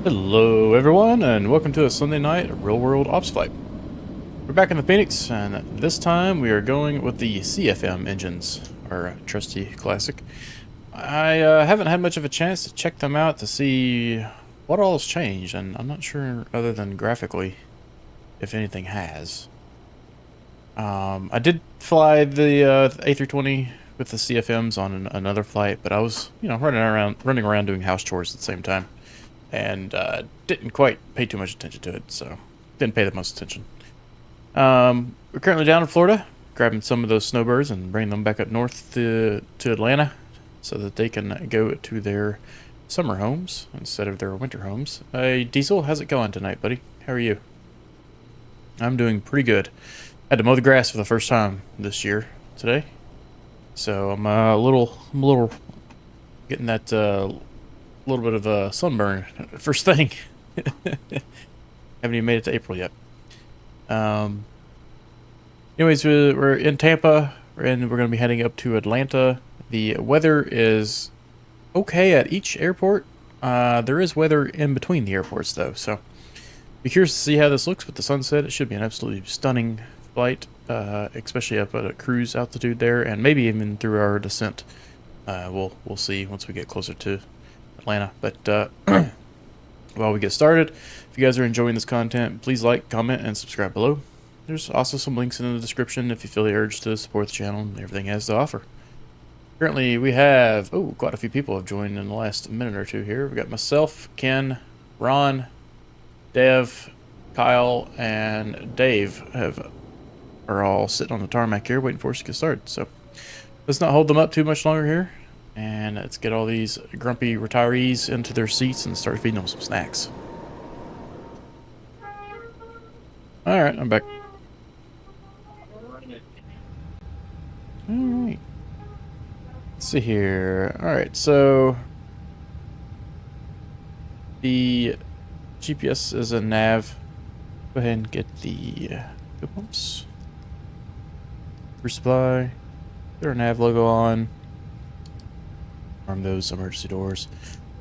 Hello everyone, and welcome to a Sunday night real-world ops flight. We're back in the Phoenix, and this time we are going with the CFM engines, our trusty classic. I haven't had much of a chance to check them out to see what all has changed, and I'm not sure other than graphically if anything has. I did fly the A320 with the CFMs on another flight, but I was, running around doing house chores at the same time. And didn't quite pay too much attention to it, so didn't pay the most attention. We're currently down in Florida, grabbing some of those snowbirds and bringing them back up north to Atlanta so that they can go to their summer homes instead of their winter homes. Hey, Diesel, how's it going tonight, buddy? How are you? I'm doing pretty good. Had to mow the grass for the first time this year today, so I'm a little getting that little bit of a sunburn first thing. Haven't even made it to April yet. Anyways, we're in Tampa, and we're going to be heading up to Atlanta. The weather is okay at each airport. There is weather in between the airports, though, so be curious to see how this looks with the sunset. It should be an absolutely stunning flight, especially up at a cruise altitude there, and maybe even through our descent. We'll see once we get closer to Atlanta. But while we get started, if you guys are enjoying this content, please like, comment, and subscribe below. There's also some links in the description if you feel the urge to support the channel and everything it has to offer. Currently we have quite a few people have joined in the last minute or two here. We've got myself, Ken, Ron, Dev, Kyle, and Dave are all sitting on the tarmac here waiting for us to get started. So let's not hold them up too much longer here. And let's get all these grumpy retirees into their seats and start feeding them some snacks. Alright, I'm back. Alright. Let's see here. Alright, so the GPS is a nav. Go ahead and get the fuel pumps. Resupply. Put our nav logo on. Arm those emergency doors.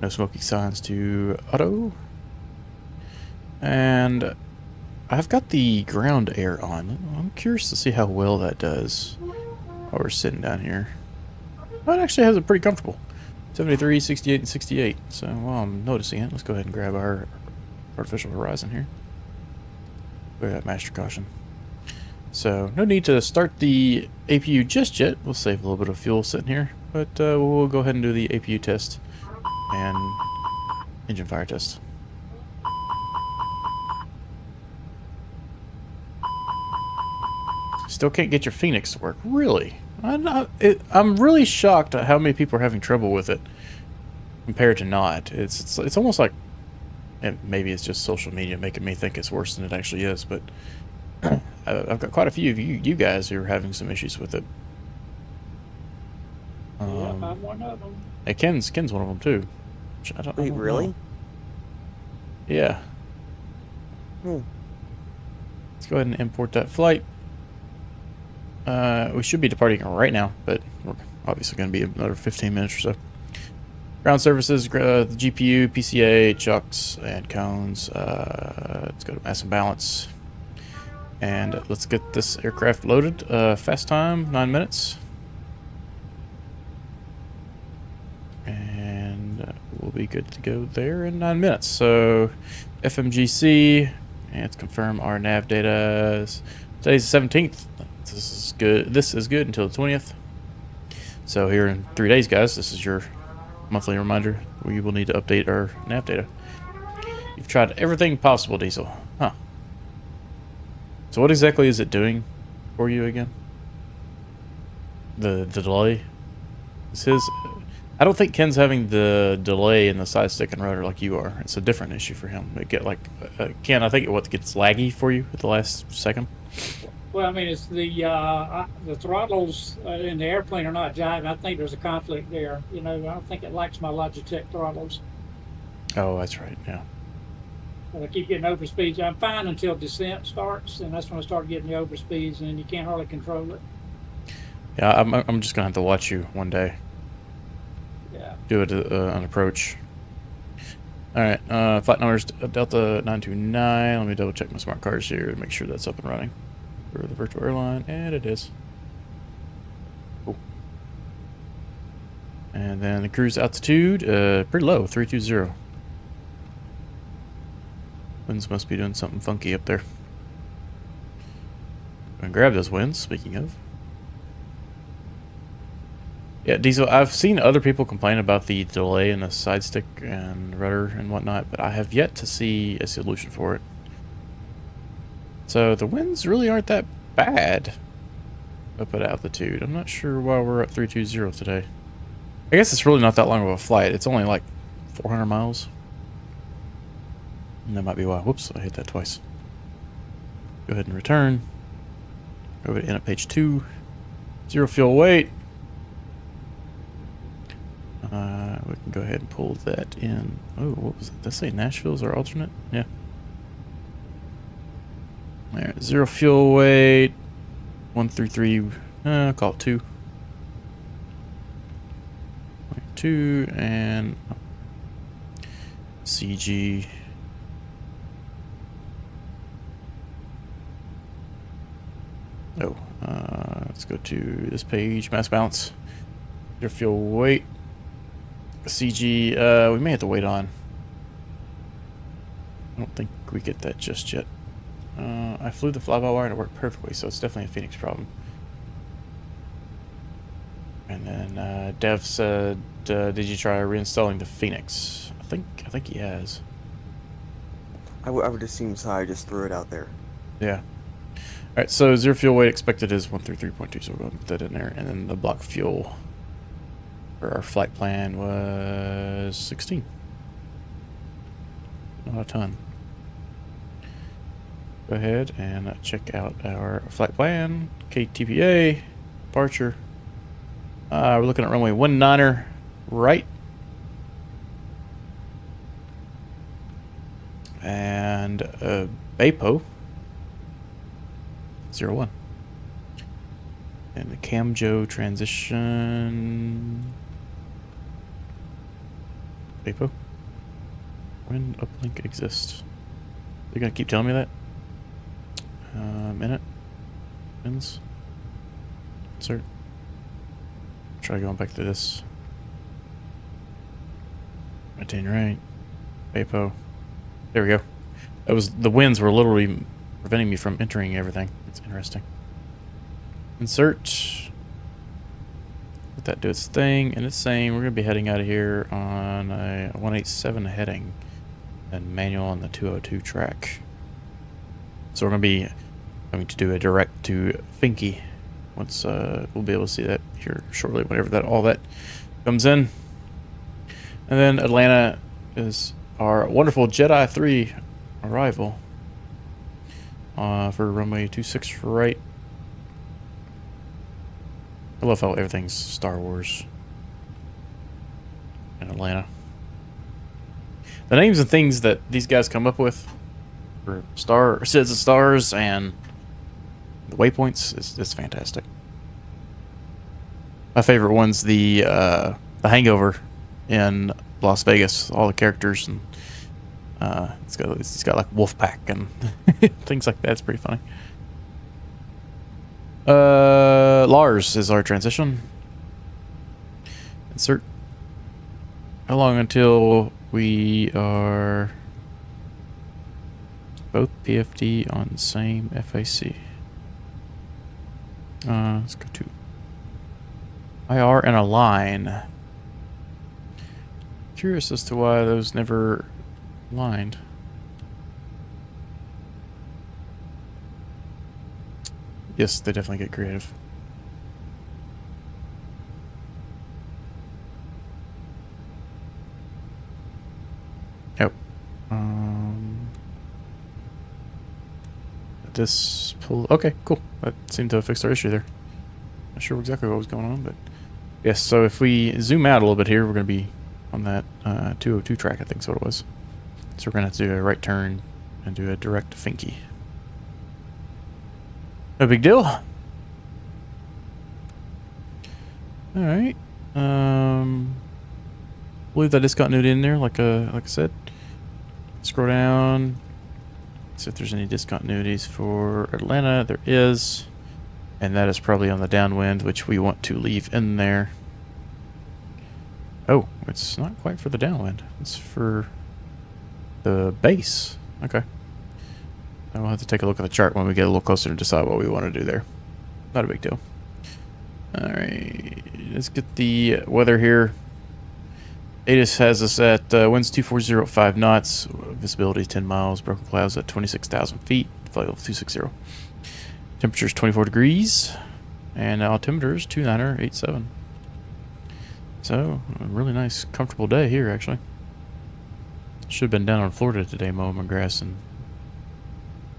No smoking signs to auto. And I've got the ground air on. I'm curious to see how well that does while we're sitting down here. Well, it actually has it pretty comfortable. 73, 68, and 68. So while I'm noticing it, let's go ahead and grab our artificial horizon here. Look at that master caution. So no need to start the APU just yet. We'll save a little bit of fuel sitting here. But we'll go ahead and do the APU test and engine fire test. Still can't get your Fenix to work. Really? I'm really shocked at how many people are having trouble with it compared to not. It's almost like, and maybe it's just social media making me think it's worse than it actually is, but I've got quite a few of you guys who are having some issues with it. I'm one of them. Hey, Ken's one of them too. I don't really? know. Yeah. Let's go ahead and import that flight. We should be departing right now, but we're obviously going to be another 15 minutes or so. Ground services, the GPU, PCA, chocks, and cones. Let's go to mass and balance. And let's get this aircraft loaded. Fast time, 9 minutes. And we'll be good to go there in 9 minutes. So FMGC, and let's confirm our nav data. Today's the 17th. This is good. This is good until the 20th. So here in 3 days, guys, this is your monthly reminder. We will need to update our nav data. You've tried everything possible, Diesel. Huh. So what exactly is it doing for you again? The delay? Is his... I don't think Ken's having the delay in the side stick and rudder like you are. It's a different issue for him. It get like Ken, I think it gets laggy for you at the last second. Well, I mean, it's the throttles in the airplane are not jiving. I think there's a conflict there. I don't think it likes my Logitech throttles. Oh, that's right. Yeah. But I keep getting overspeeds. I'm fine until descent starts, and that's when I start getting the overspeeds, and you can't hardly control it. Yeah, I'm just gonna have to watch you one day. Yeah. Do it on approach. All right, flight number's Delta 929. Let me double check my smart cards here to make sure that's up and running for the virtual airline, and it is. Cool. And then the cruise altitude, pretty low, 320. Winds must be doing something funky up there. I'm gonna grab those winds, speaking of. Yeah, Diesel, I've seen other people complain about the delay in the side stick and rudder and whatnot, but I have yet to see a solution for it. So the winds really aren't that bad up at altitude. I'm not sure why we're at 320 today. I guess it's really not that long of a flight. It's only like 400 miles. And that might be why. Whoops, I hit that twice. Go ahead and return. Go ahead and end at page 2. 0 fuel weight. We can go ahead and pull that in. Oh, what was it? Did I say Nashville's our alternate? Yeah. Alright, 0 fuel weight. 133. Call it 2. 2 and CG. Oh, let's go to this page. Mass balance. Your fuel weight. CG. We may have to wait on. I don't think we get that just yet. I flew the fly-by-wire and it worked perfectly, so it's definitely a Phoenix problem. And then Dev said, "Did you try reinstalling the Phoenix?" I think he has. I would assume so. I just threw it out there. Yeah. All right. So 0 fuel weight expected is 133.2. So we're going to put that in there, and then the block fuel for our flight plan was 16. Not a ton. Go ahead and check out our flight plan. KTPA departure. We're looking at runway 19er right. And BAPO 01. And the Camjo transition. BAPO. When uplink exists. They're gonna keep telling me that? Minute. Pins. Insert. Try going back to this. Maintain right. BAPO. There we go. That was the winds were literally preventing me from entering everything. It's interesting. Insert. Let that do its thing, and it's saying we're gonna be heading out of here on a 187 heading, and manual on the 202 track. So we're gonna be having to do a direct to Finke. Once we'll be able to see that here shortly, whenever that all that comes in. And then Atlanta is our wonderful Jedi 3 arrival for runway 26 right. I love how everything's Star Wars in Atlanta. The names and things that these guys come up with for sets of stars and the waypoints is fantastic. My favorite one's the Hangover in Las Vegas. All the characters and it's got like Wolfpack and things like that. It's pretty funny. Lars is our transition. Insert. How long until we are both PFD on the same FAC? Let's go to IR and align. Curious as to why those never aligned. Yes, they definitely get creative. Yep. This pull. Okay, cool. That seemed to have fixed our issue there. Not sure exactly what was going on, but yes. So if we zoom out a little bit here, we're going to be on that 202 track. I think is what it was. So we're going to have to do a right turn and do a direct to Finke. No big deal. All right. Believe that discontinuity in there, like I said. Scroll down. See if there's any discontinuities for Atlanta. There is. And that is probably on the downwind, which we want to leave in there. Oh, it's not quite for the downwind. It's for the base. Okay. And we'll have to take a look at the chart when we get a little closer to decide what we want to do there. Not a big deal. Alright, let's get the weather here. ATIS has us at winds 240 at 5 knots, visibility 10 miles, broken clouds at 26,000 feet, flight level 260. Temperature is 24 degrees, and altimeter is 2987. So, a really nice, comfortable day here, actually. Should have been down in Florida today mowing my grass. And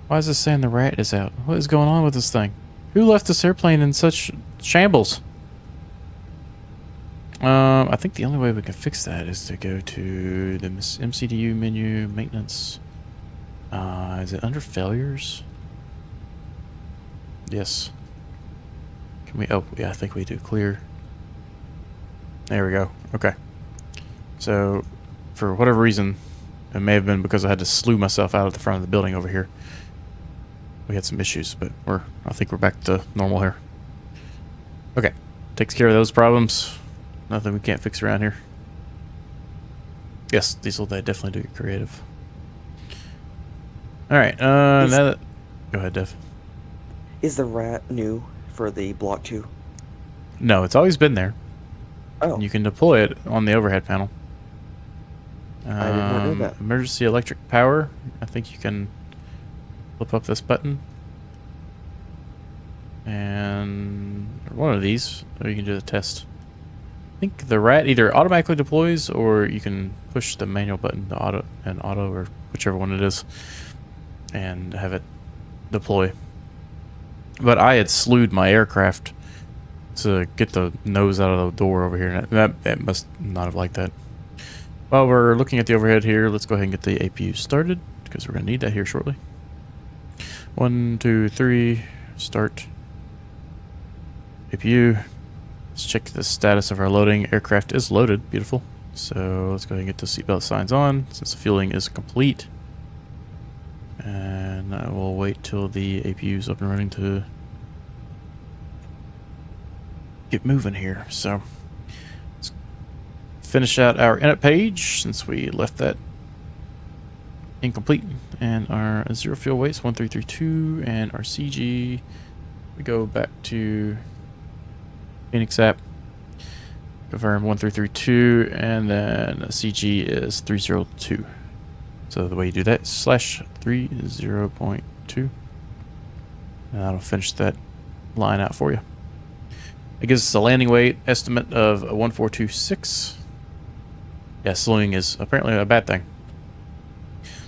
why is this saying the rat is out? What is going on with this thing? Who left this airplane in such shambles? I think the only way we can fix that is to go to the MCDU menu, maintenance. Is it under failures? Yes. Can we? Oh, yeah, I think we do. Clear. There we go. Okay. So, for whatever reason, it may have been because I had to slew myself out at the front of the building over here. We had some issues, but I think we're back to normal here. Okay. Takes care of those problems. Nothing we can't fix around here. Yes, Diesel, they definitely do get creative. Alright, now that... Go ahead, Dev. Is the rat new for the Block 2? No, it's always been there. Oh. You can deploy it on the overhead panel. I did not know that. Emergency electric power. I think you can flip up this button. And one of these, or you can do the test. I think the rat either automatically deploys, or you can push the manual button to auto, or whichever one it is, and have it deploy. But I had slewed my aircraft to get the nose out of the door over here, and that must not have liked that. While we're looking at the overhead here, let's go ahead and get the APU started, because we're going to need that here shortly. 1, 2, 3, start. APU. Let's check the status of our loading. Aircraft is loaded. Beautiful. So let's go ahead and get the seatbelt signs on, since the fueling is complete. And I will wait till the APU is up and running to get moving here. So let's finish out our init page, since we left that incomplete. And our zero fuel waste 1332, and our CG, we go back to Fenix app, confirm 1332, and then CG is 302. So the way you do that is /30.2, and that'll finish that line out for you. It gives us a landing weight estimate of 1426. Yeah, slewing is apparently a bad thing.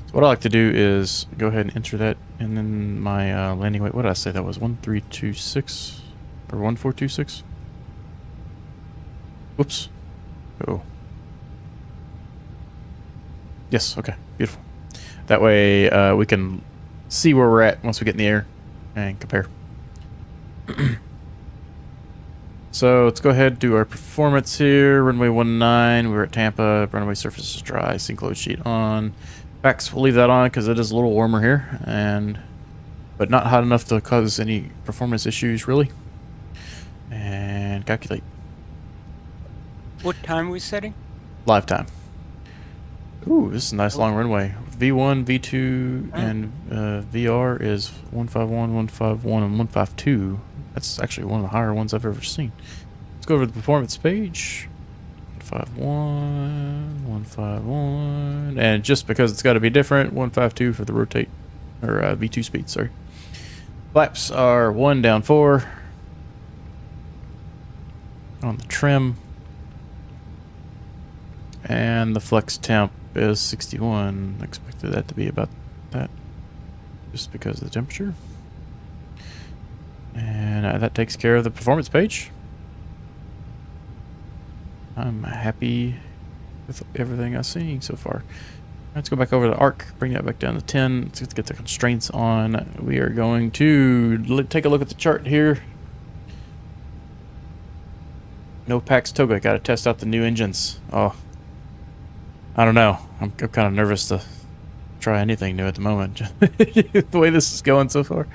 So what I like to do is go ahead and enter that, and then my landing weight, what did I say that was? 1326 or 1426? Whoops. Oh. Yes, okay, beautiful. That way we can see where we're at once we get in the air and compare. So let's go ahead and do our performance here. Runway 19, we're at Tampa. Runway surface is dry. Sync load sheet on. Facts, we'll leave that on because it is a little warmer here, but not hot enough to cause any performance issues really. And calculate. What time are we setting? Live time. Ooh, this is a nice long runway. V1, V2, and VR is 151, 151, and 152. That's actually one of the higher ones I've ever seen. Let's go over to the performance page. 151, 151, and just because it's got to be different, 152 for the rotate, or V2 speed, sorry. Flaps are 1 down 4 on the trim. And the flex temp is 61. Expected that to be about that, just because of the temperature. And that takes care of the performance page. I'm happy with everything I've seen so far. Let's go back over to ARC, bring that back down to 10. Let's get the constraints on. We are going to take a look at the chart here. No Pax Toga, got to test out the new engines. Oh, I don't know. I'm kind of nervous to try anything new at the moment. The way this is going so far.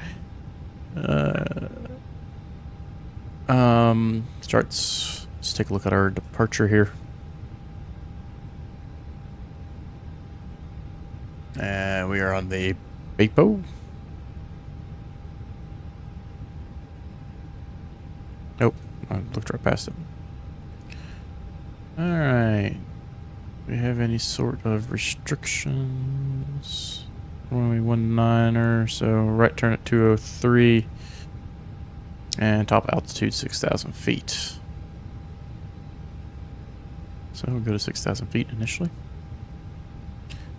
Starts. Let's take a look at our departure here. And we are on the Bepo. Nope, I looked right past it. Alright. Do we have any sort of restrictions? Runway 19er, so right turn at 203. And top altitude 6,000 feet. So we'll go to 6,000 feet initially.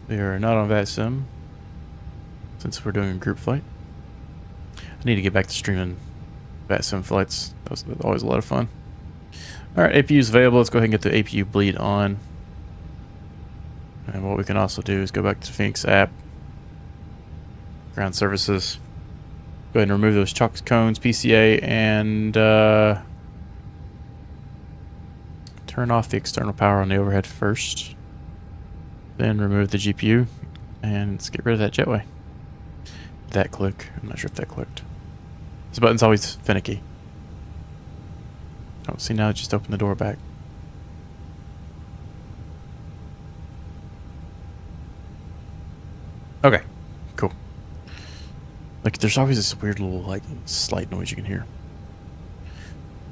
We are not on VATSIM since we're doing a group flight. I need to get back to streaming VATSIM flights. That was always a lot of fun. Alright, APU is available. Let's go ahead and get the APU bleed on. And what we can also do is go back to the Fenix app. Ground services. Go ahead and remove those chock cones, PCA, and turn off the external power on the overhead first. Then remove the GPU, and let's get rid of that jetway. Did that click? I'm not sure if that clicked. This button's always finicky. Oh, see, now it just opened the door back. Okay, cool. Like, there's always this weird little, like, slight noise you can hear.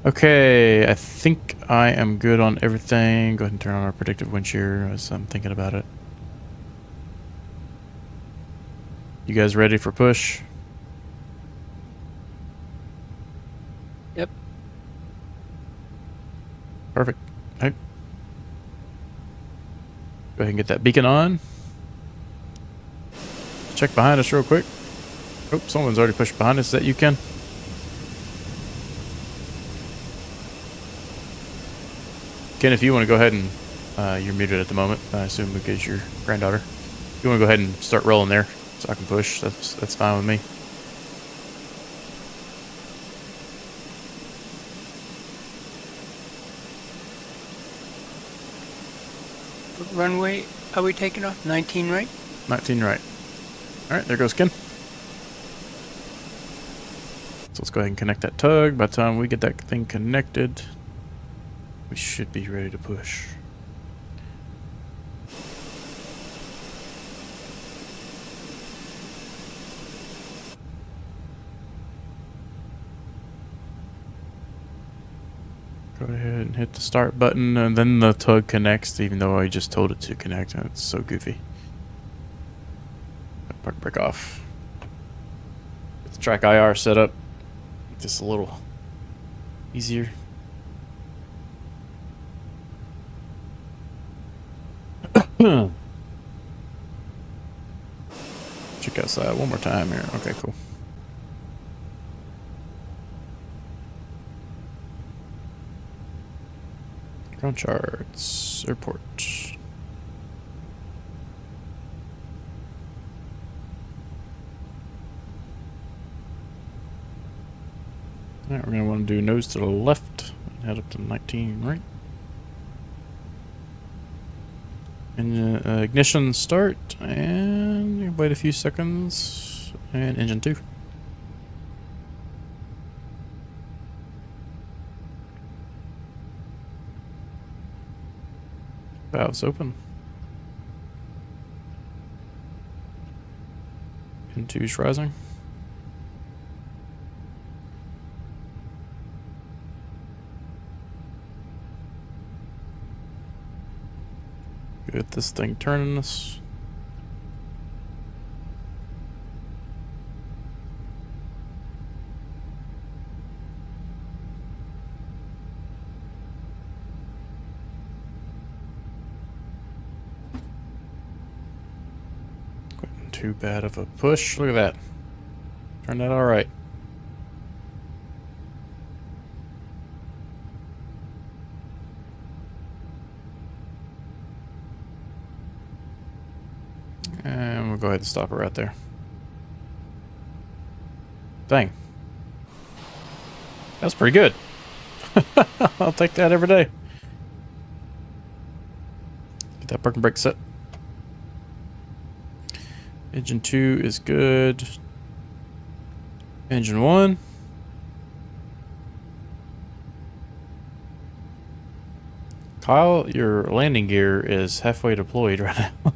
Okay, I think I am good on everything. Go ahead and turn on our predictive wind shear as I'm thinking about it. You guys ready for push? Yep. Perfect. All right. Go ahead and get that beacon on. Check behind us real quick. Oh, someone's already pushed behind us. Is that you, Ken? Ken, if you want to go ahead and... you're muted at the moment, I assume, because your granddaughter. If you want to go ahead and start rolling there so I can push, that's fine with me. What runway are we taking off? 19, right? 19 right. Alright, there goes Ken. So let's go ahead and connect that tug. By the time we get that thing connected, we should be ready to push. Go ahead and hit the start button, and then the tug connects, even though I just told it to connect. It's so goofy. Park brake off. Get the track IR set up. Just a little easier. Check outside one more time here. Okay, cool. Ground charts. Airport. Alright, we're going to want to do nose to the left and head up to 19 right. And ignition start, and wait a few seconds, and engine 2. Valves open. Engine 2's rising. Get this thing turning us. Wasn't too bad of a push. Look at that. Turned out all right. And we'll go ahead and stop it right there. Dang. That's pretty good. I'll take that every day. Get that parking brake set. Engine 2 is good. Engine 1. Kyle, your landing gear is halfway deployed right now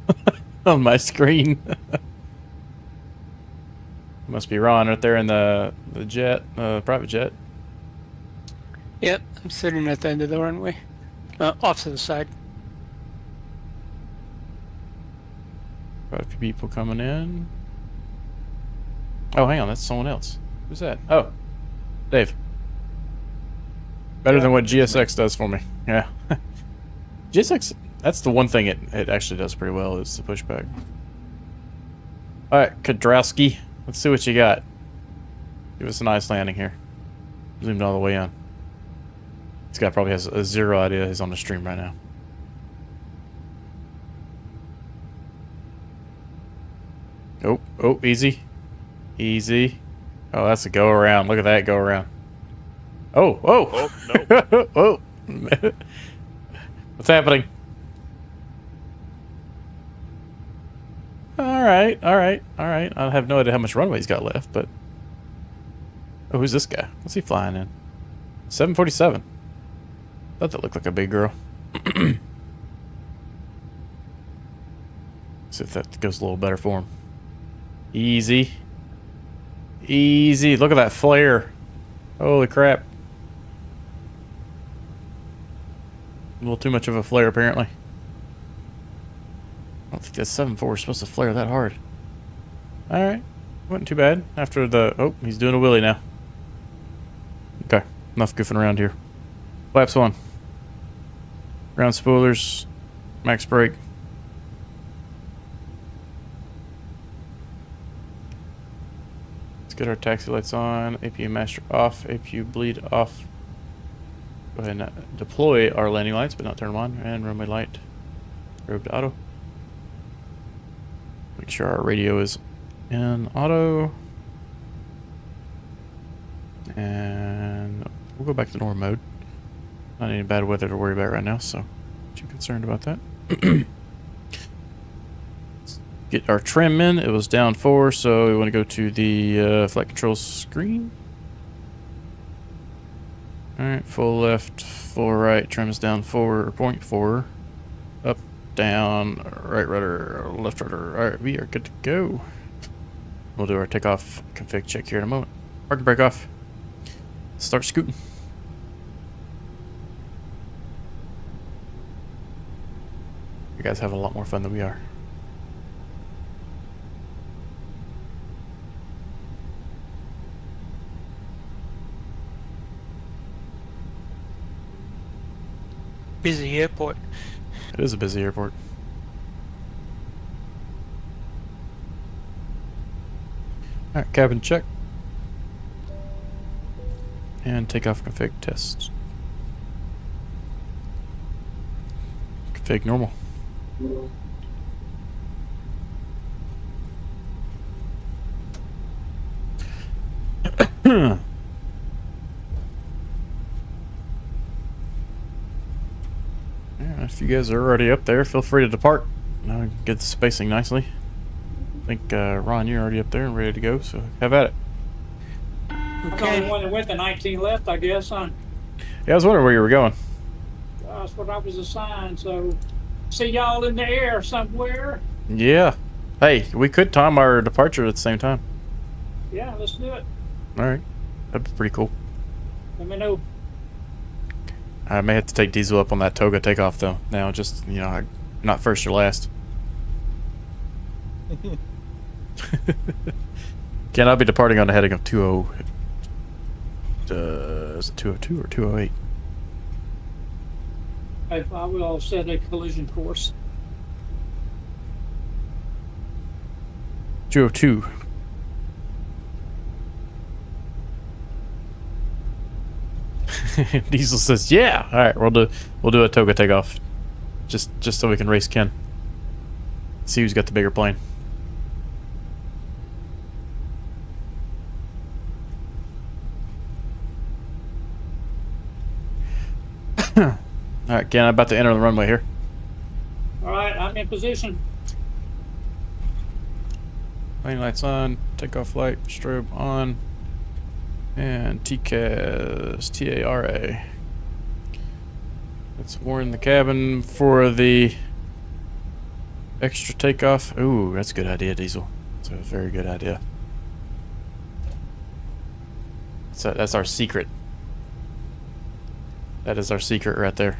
on my screen. Must be Ron right there in the jet, private jet. Yep, I'm sitting at the end of the runway. Off to the side. Got a few people coming in. Oh, hang on, that's someone else. Who's that? Oh, Dave. Better than what GSX does for me. Yeah. GSX, that's the one thing it actually does pretty well is the pushback. Alright, Kadrowski. Let's see what you got. Give us a nice landing here. Zoomed all the way in. This guy probably has a zero idea he's on the stream right now. Oh, easy. Easy. Oh, that's a go around. Look at that go around. Oh. no. Oh. What's happening? All right. I have no idea how much runway he's got left, but... Oh, who's this guy? What's he flying in? 747. Thought that looked like a big girl. See if that goes a little better for him. Easy. Easy. Look at that flare. Holy crap. A little too much of a flare, apparently. I don't think that 7.4 is supposed to flare that hard. Alright. Wasn't too bad. After the... Oh, he's doing a wheelie now. Okay. Enough goofing around here. Flaps on. Ground spoilers. Max brake. Let's get our taxi lights on. APU master off. APU bleed off. Go ahead and deploy our landing lights, but not turn them on. And runway light. Probe to auto. Make sure our radio is in auto. And we'll go back to normal mode. Not any bad weather to worry about right now, so not too concerned about that. Let's get our trim in. It was down 4, so we want to go to the flight control screen. Alright, full left, full right, trim is down 4.4. Up, down, right rudder, left rudder. Alright, we are good to go. We'll do our takeoff config check here in a moment. Park and brake off. Start scooting. You guys have a lot more fun than we are. Busy airport. It is a busy airport. Alright, cabin check. And takeoff config test. Config normal. Yeah, if you guys are already up there, feel free to depart. Now get the spacing nicely. I think Ron, you're already up there and ready to go, so have at it. I'm the only one that went the 19 left, I guess, huh? Yeah, I was wondering where you were going. That's what I was assigned, so see y'all in the air somewhere. Yeah. Hey, we could time our departure at the same time. Yeah, let's do it. Alright. That'd be pretty cool. Let me know. I may have to take Diesel up on that toga takeoff, though. Now, just, you know, not first or last. Can I be departing on the heading of 20... is it 202 or 208? I will set a collision course. 202. Diesel says, "Yeah, all right, we'll do a toga takeoff, just so we can race Ken. See who's got the bigger plane." All right, Ken, I'm about to enter the runway here. All right, I'm in position. Landing lights on. Takeoff light. Strobe on. And TCAS. TARA. Let's warn the cabin for the extra takeoff. Ooh, that's a good idea, Diesel. That's a very good idea. So that's our secret. That is our secret right there.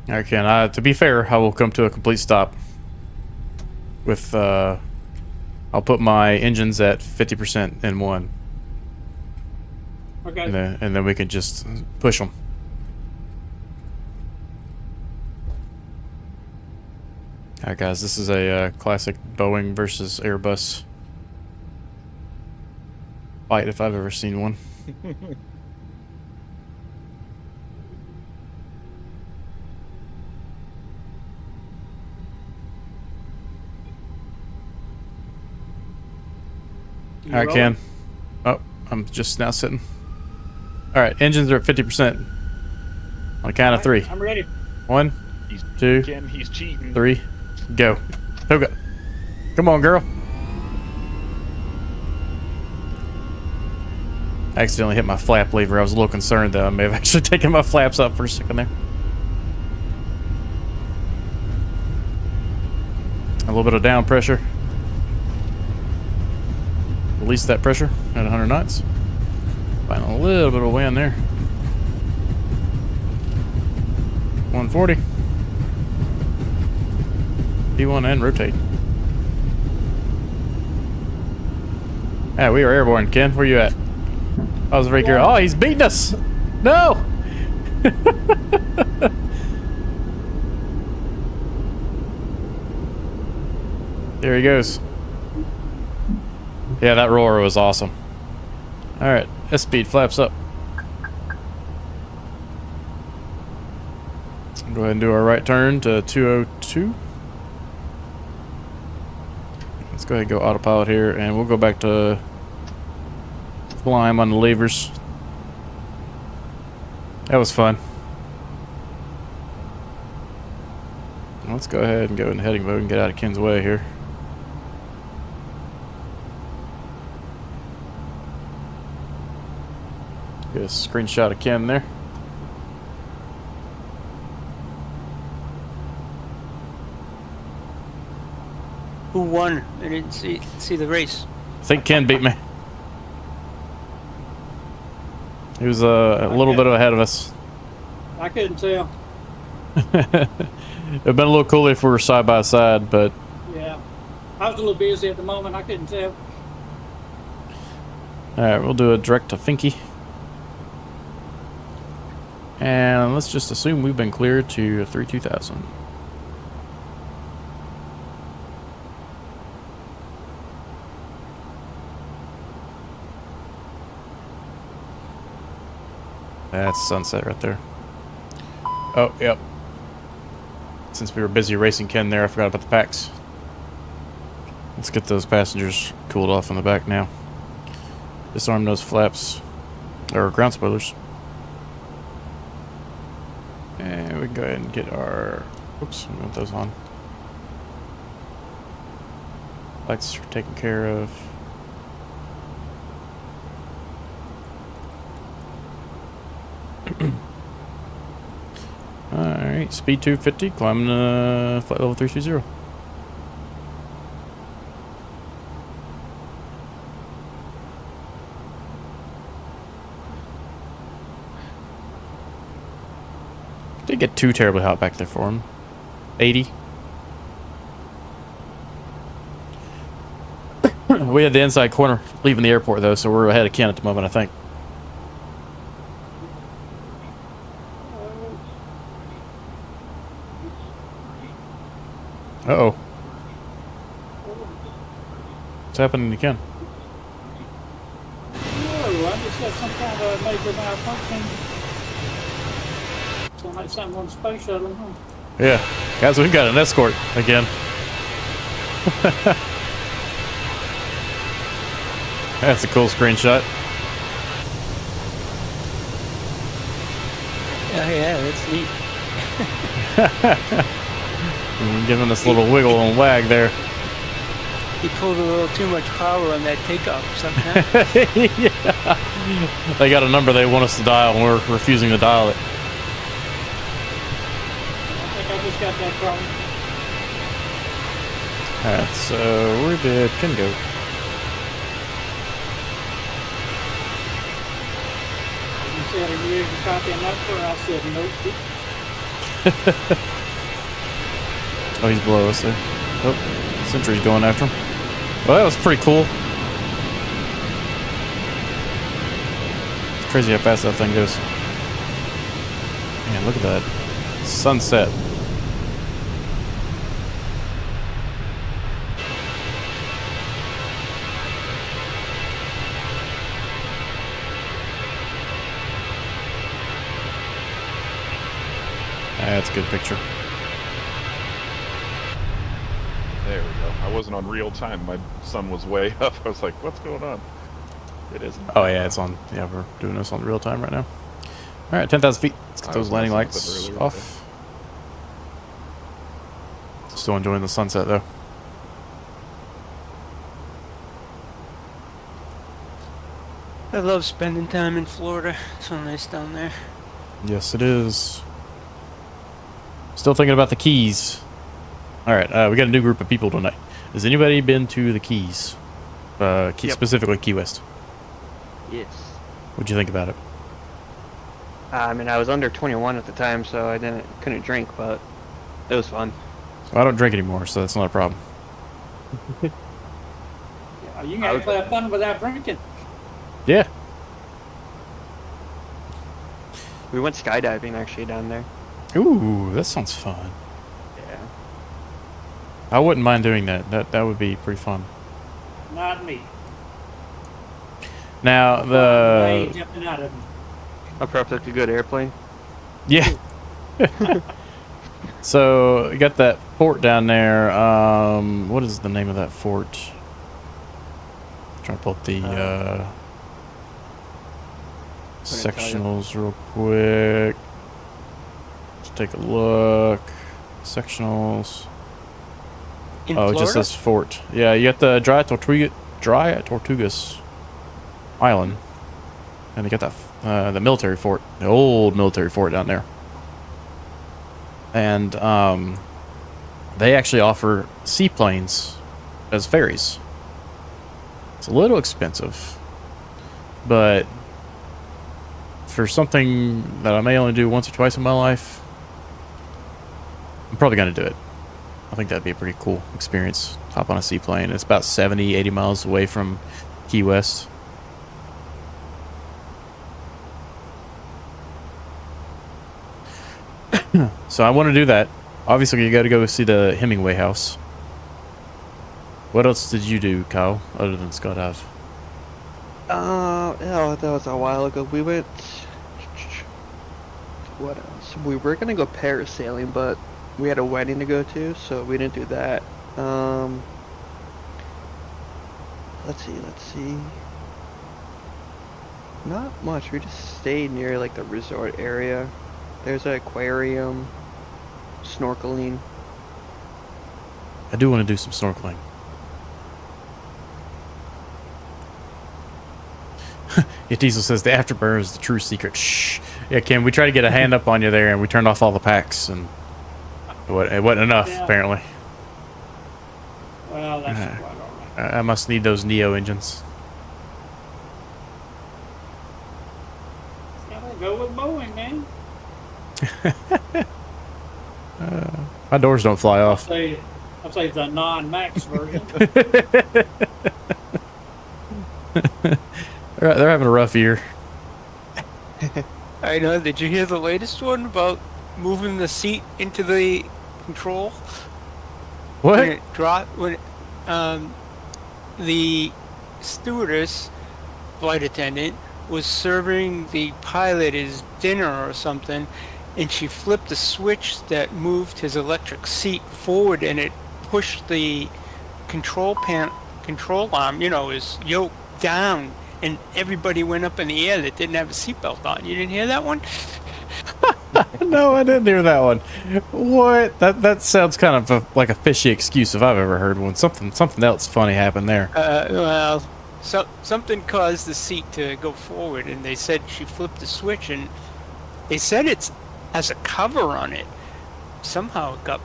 Alright, Ken, to be fair, I will come to a complete stop with, I'll put my engines at 50% in one. Okay. And then we can just push them. Alright guys, this is a classic Boeing versus Airbus fight if I've ever seen one. Alright, Ken. Oh, I'm just now sitting. Alright, engines are at 50%. On the count of 3. I'm ready. 1, 2, Ken, he's cheating. 3, go. Go. Come on, girl. I accidentally hit my flap lever. I was a little concerned though. I may have actually taken my flaps up for a second there. A little bit of down pressure. Release that pressure at 100 knots. Find a little bit of wind there. 140. P1 and rotate. Yeah, we are airborne, Ken. Where you at? I was right here. Oh, he's beating us! No! There he goes. Yeah, that roar was awesome. Alright, S-speed flaps up. Go ahead and do our right turn to 202. Let's go ahead and go autopilot here, and we'll go back to climb on the levers. That was fun. Let's go ahead and go in heading mode and get out of Ken's way here. Get a screenshot of Ken there. Who won? I didn't see the race. I think Ken beat me. He was a little bit ahead of us. I couldn't tell. It'd been a little cooler if we were side by side, but Yeah. I was a little busy at the moment. I couldn't tell. alright, we'll do a direct to Finky. And let's just assume we've been cleared to 32,000. That's sunset right there. Oh, yep. Since we were busy racing Ken there, I forgot about the packs. Let's get those passengers cooled off in the back now. Disarm those flaps, or ground spoilers. And we can go ahead and get our... Oops, we want those on. Lights are taken care of. Alright, speed 250, climbing flight level 330. Didn't get too terribly hot back there for him. 80. We had the inside corner leaving the airport though, so we're ahead of Ken at the moment, I think. Uh-oh. What's happening to Ken? No, I just had some kind of major malfunction. Sound like something on the space shuttle, huh? Yeah. Guys, we've got an escort again. That's a cool screenshot. Oh yeah, that's neat. Giving us a little wiggle and wag there. He pulled a little too much power on that takeoff somehow. Yeah. They got a number they want us to dial, and we're refusing to dial it. I think I just got that problem. Alright, so where did Ken go? You said, are you ready to copy a number? I said, nope. Oh, he's below us there. Oh, Sentry's going after him. Well, that was pretty cool. It's crazy how fast that thing goes. Man, look at that. Sunset. That's a good picture. There we go. I wasn't on real time. My sun was way up. I was like, what's going on? It isn't. Oh yeah, it's on. Yeah, we're doing this on real time right now. All right, 10,000 feet. Let's get those landing lights off. Still enjoying the sunset though. I love spending time in Florida. It's so nice down there. Yes, it is. Still thinking about the Keys. All right, we got a new group of people tonight. Has anybody been to the Keys? Specifically Key West. Yes. What'd you think about it? I mean, I was under 21 at the time, so I couldn't drink, but it was fun. Well, I don't drink anymore, so that's not a problem. Yeah, you can actually have fun without drinking. Yeah. We went skydiving actually down there. Ooh, that sounds fun. Yeah. I wouldn't mind doing that. That would be pretty fun. Not me. Now I ain't jumping out of them. A perfectly good airplane. Yeah. So you got that fort down there. What is the name of that fort? Trying to pull up the sectionals real quick. Let's take a look. Sectionals. In Oh, it Florida? just says fort. Yeah, you got the Dry Tortugas Island, and you got that the military fort, the old military fort down there. And they actually offer seaplanes as ferries. It's a little expensive, but for something that I may only do once or twice in my life, I'm probably going to do it. I think that'd be a pretty cool experience. Hop on a seaplane. It's about 70, 80 miles away from Key West. So I want to do that. Obviously, you got to go see the Hemingway house. What else did you do, Kyle, other than skydive? Yeah, that was a while ago. We went. What else? We were gonna go parasailing, but we had a wedding to go to, so we didn't do that. Let's see. Not much. We just stayed near like the resort area. There's an aquarium, snorkeling. I do want to do some snorkeling. Yeah, Diesel says the afterburner is the true secret. Shh. Yeah, Kim, we tried to get a hand up on you there, and we turned off all the packs, and it wasn't enough, Yeah. apparently. Well, that's quite all right. I must need those Neo engines. Gotta go with Boeing, man. My doors don't fly off. I'll say the non-max version. They're having a rough year. I know. Did you hear the latest one about moving the seat into the control? What? When it dropped, the stewardess, flight attendant, was serving the pilot his dinner or something, and she flipped a switch that moved his electric seat forward, and it pushed the control arm, his yoke down, and everybody went up in the air that didn't have a seatbelt on. You didn't hear that one? No, I didn't hear that one. What? That sounds kind of like a fishy excuse if I've ever heard one. Something else funny happened there. Well, something caused the seat to go forward, and they said she flipped the switch, and they said it's has a cover on it. Somehow it got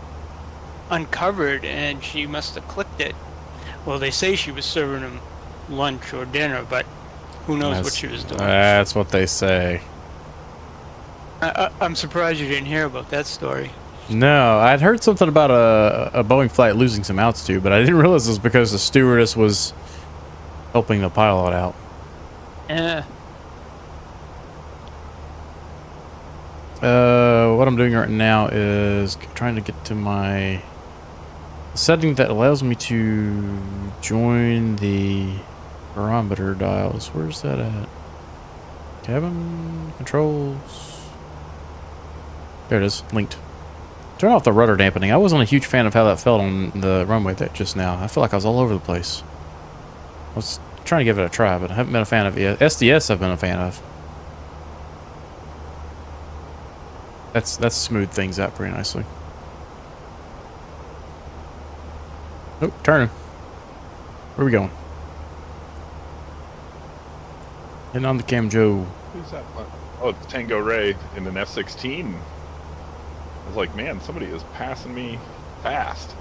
uncovered, and she must have clicked it. Well, they say she was serving him lunch or dinner, but who knows what she was doing. That's what they say. I'm surprised you didn't hear about that story. No, I'd heard something about a Boeing flight losing some altitude, but I didn't realize it was because the stewardess was helping the pilot out. Yeah. What I'm doing right now is trying to get to my setting that allows me to join the barometer dials. Where's that at? Cabin controls. There it is, linked. Turn off the rudder dampening. I wasn't a huge fan of how that felt on the runway there just now. I feel like I was all over the place. I was trying to give it a try, but I haven't been a fan of it. SDS I've been a fan of. That's smoothed things out pretty nicely. Oh, turning. Where are we going? Heading on the Cam Joe. Who's that? Oh, it's Tango Ray in an F-16. I was like, man, somebody is passing me fast.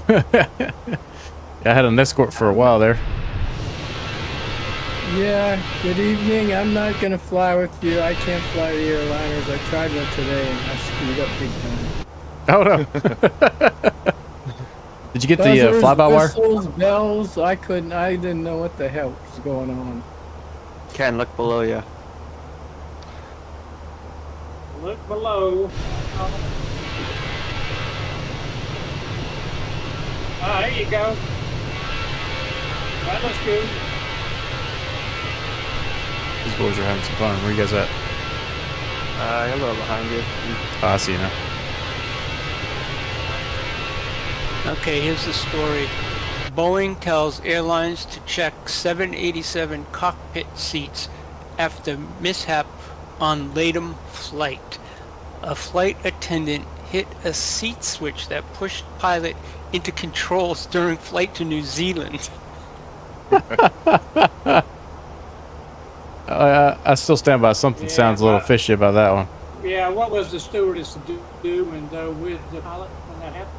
Yeah, I had an escort for a while there. Yeah, good evening. I'm not gonna fly with you. I can't fly the airliners. I tried one today and I screwed up big time. Oh no. Did you get the Buzzers, fly-by-wire? whistles, bells. I didn't know what the hell was going on. Ken, look below you. Look below. Ah, there you go. That looks good. These boys are having some fun. Where you guys at? A little behind you. Oh, I see you now. Okay, here's the story. Boeing tells airlines to check 787 cockpit seats after mishap on LATAM flight. A flight attendant hit a seat switch that pushed pilot into controls during flight to New Zealand. I still stand by something sounds a little fishy about that one. Yeah, what was the stewardess doing though with the pilot when that happened?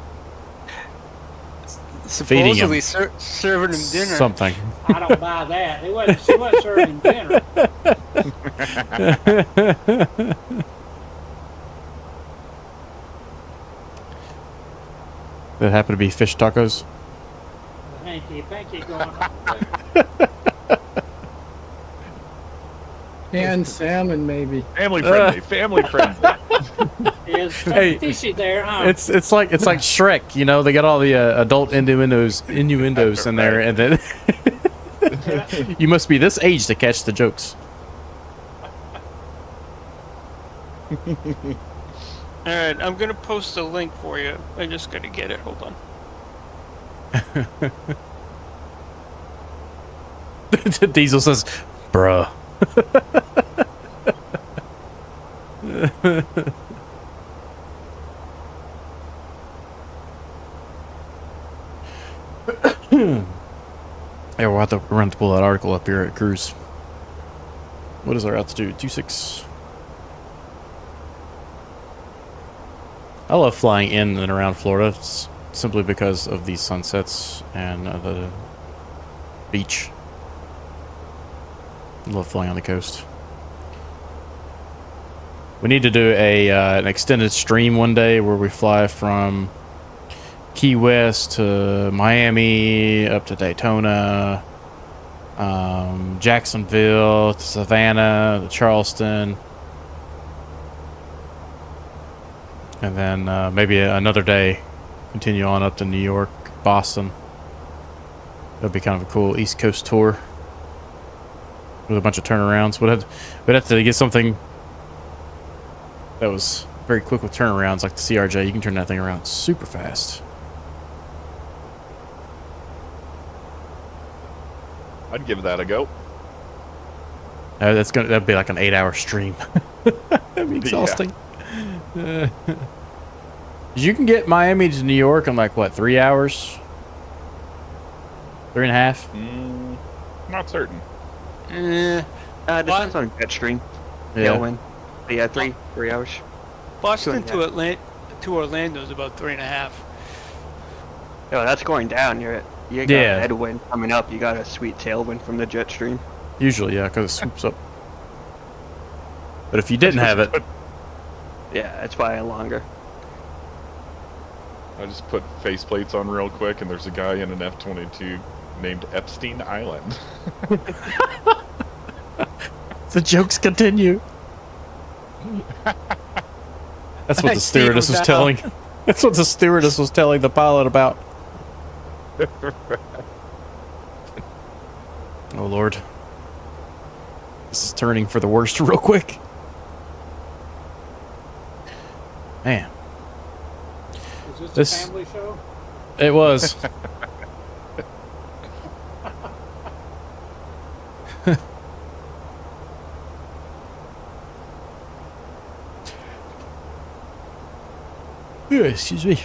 Feeding him. Supposedly serving him dinner. Something. I don't buy that. She wasn't serving him dinner. That happened to be fish tacos. Thank you going on. And salmon, maybe. Family friendly, family friendly. It's Hey, fishy there, huh? It's like Shrek, you know. They got all the adult innuendos in there, and then you must be this age to catch the jokes. Alright, I'm gonna post a link for you. I just gotta get it. Hold on. Diesel says, "Bruh." Yeah, we'll have to run to pull that article up here at cruise. What is our altitude? 26. I love flying in and around Florida simply because of these sunsets and the beach. I love flying on the coast. We need to do an extended stream one day where we fly from Key West to Miami, up to Daytona, Jacksonville, to Savannah, to Charleston, and then maybe another day continue on up to New York, Boston. That'd be kind of a cool East Coast tour with a bunch of turnarounds. We'd have to get something that was very quick with turnarounds, like the CRJ. You can turn that thing around super fast. I'd give that a go. That'd be like an 8-hour stream. That'd be exhausting. You can get Miami to New York in like what, 3 hours? 3.5? Not certain. Depends on jet stream. Yeah. Tailwind. But yeah, 3 hours. Boston Two and a to Orlando is about 3.5. Oh, that's going down. You got Yeah. a headwind coming up. You got a sweet tailwind from the jet stream. Usually, yeah, because it swoops up. But if you didn't have it, Yeah, it's probably longer. I just put faceplates on real quick, and there's a guy in an F-22 named Epstein Island. the jokes continue. That's what I the see stewardess them was now. telling. That's what the stewardess was telling the pilot about. Oh Lord, this is turning for the worst real quick. Man, Is this This- a family show? it was. Excuse me.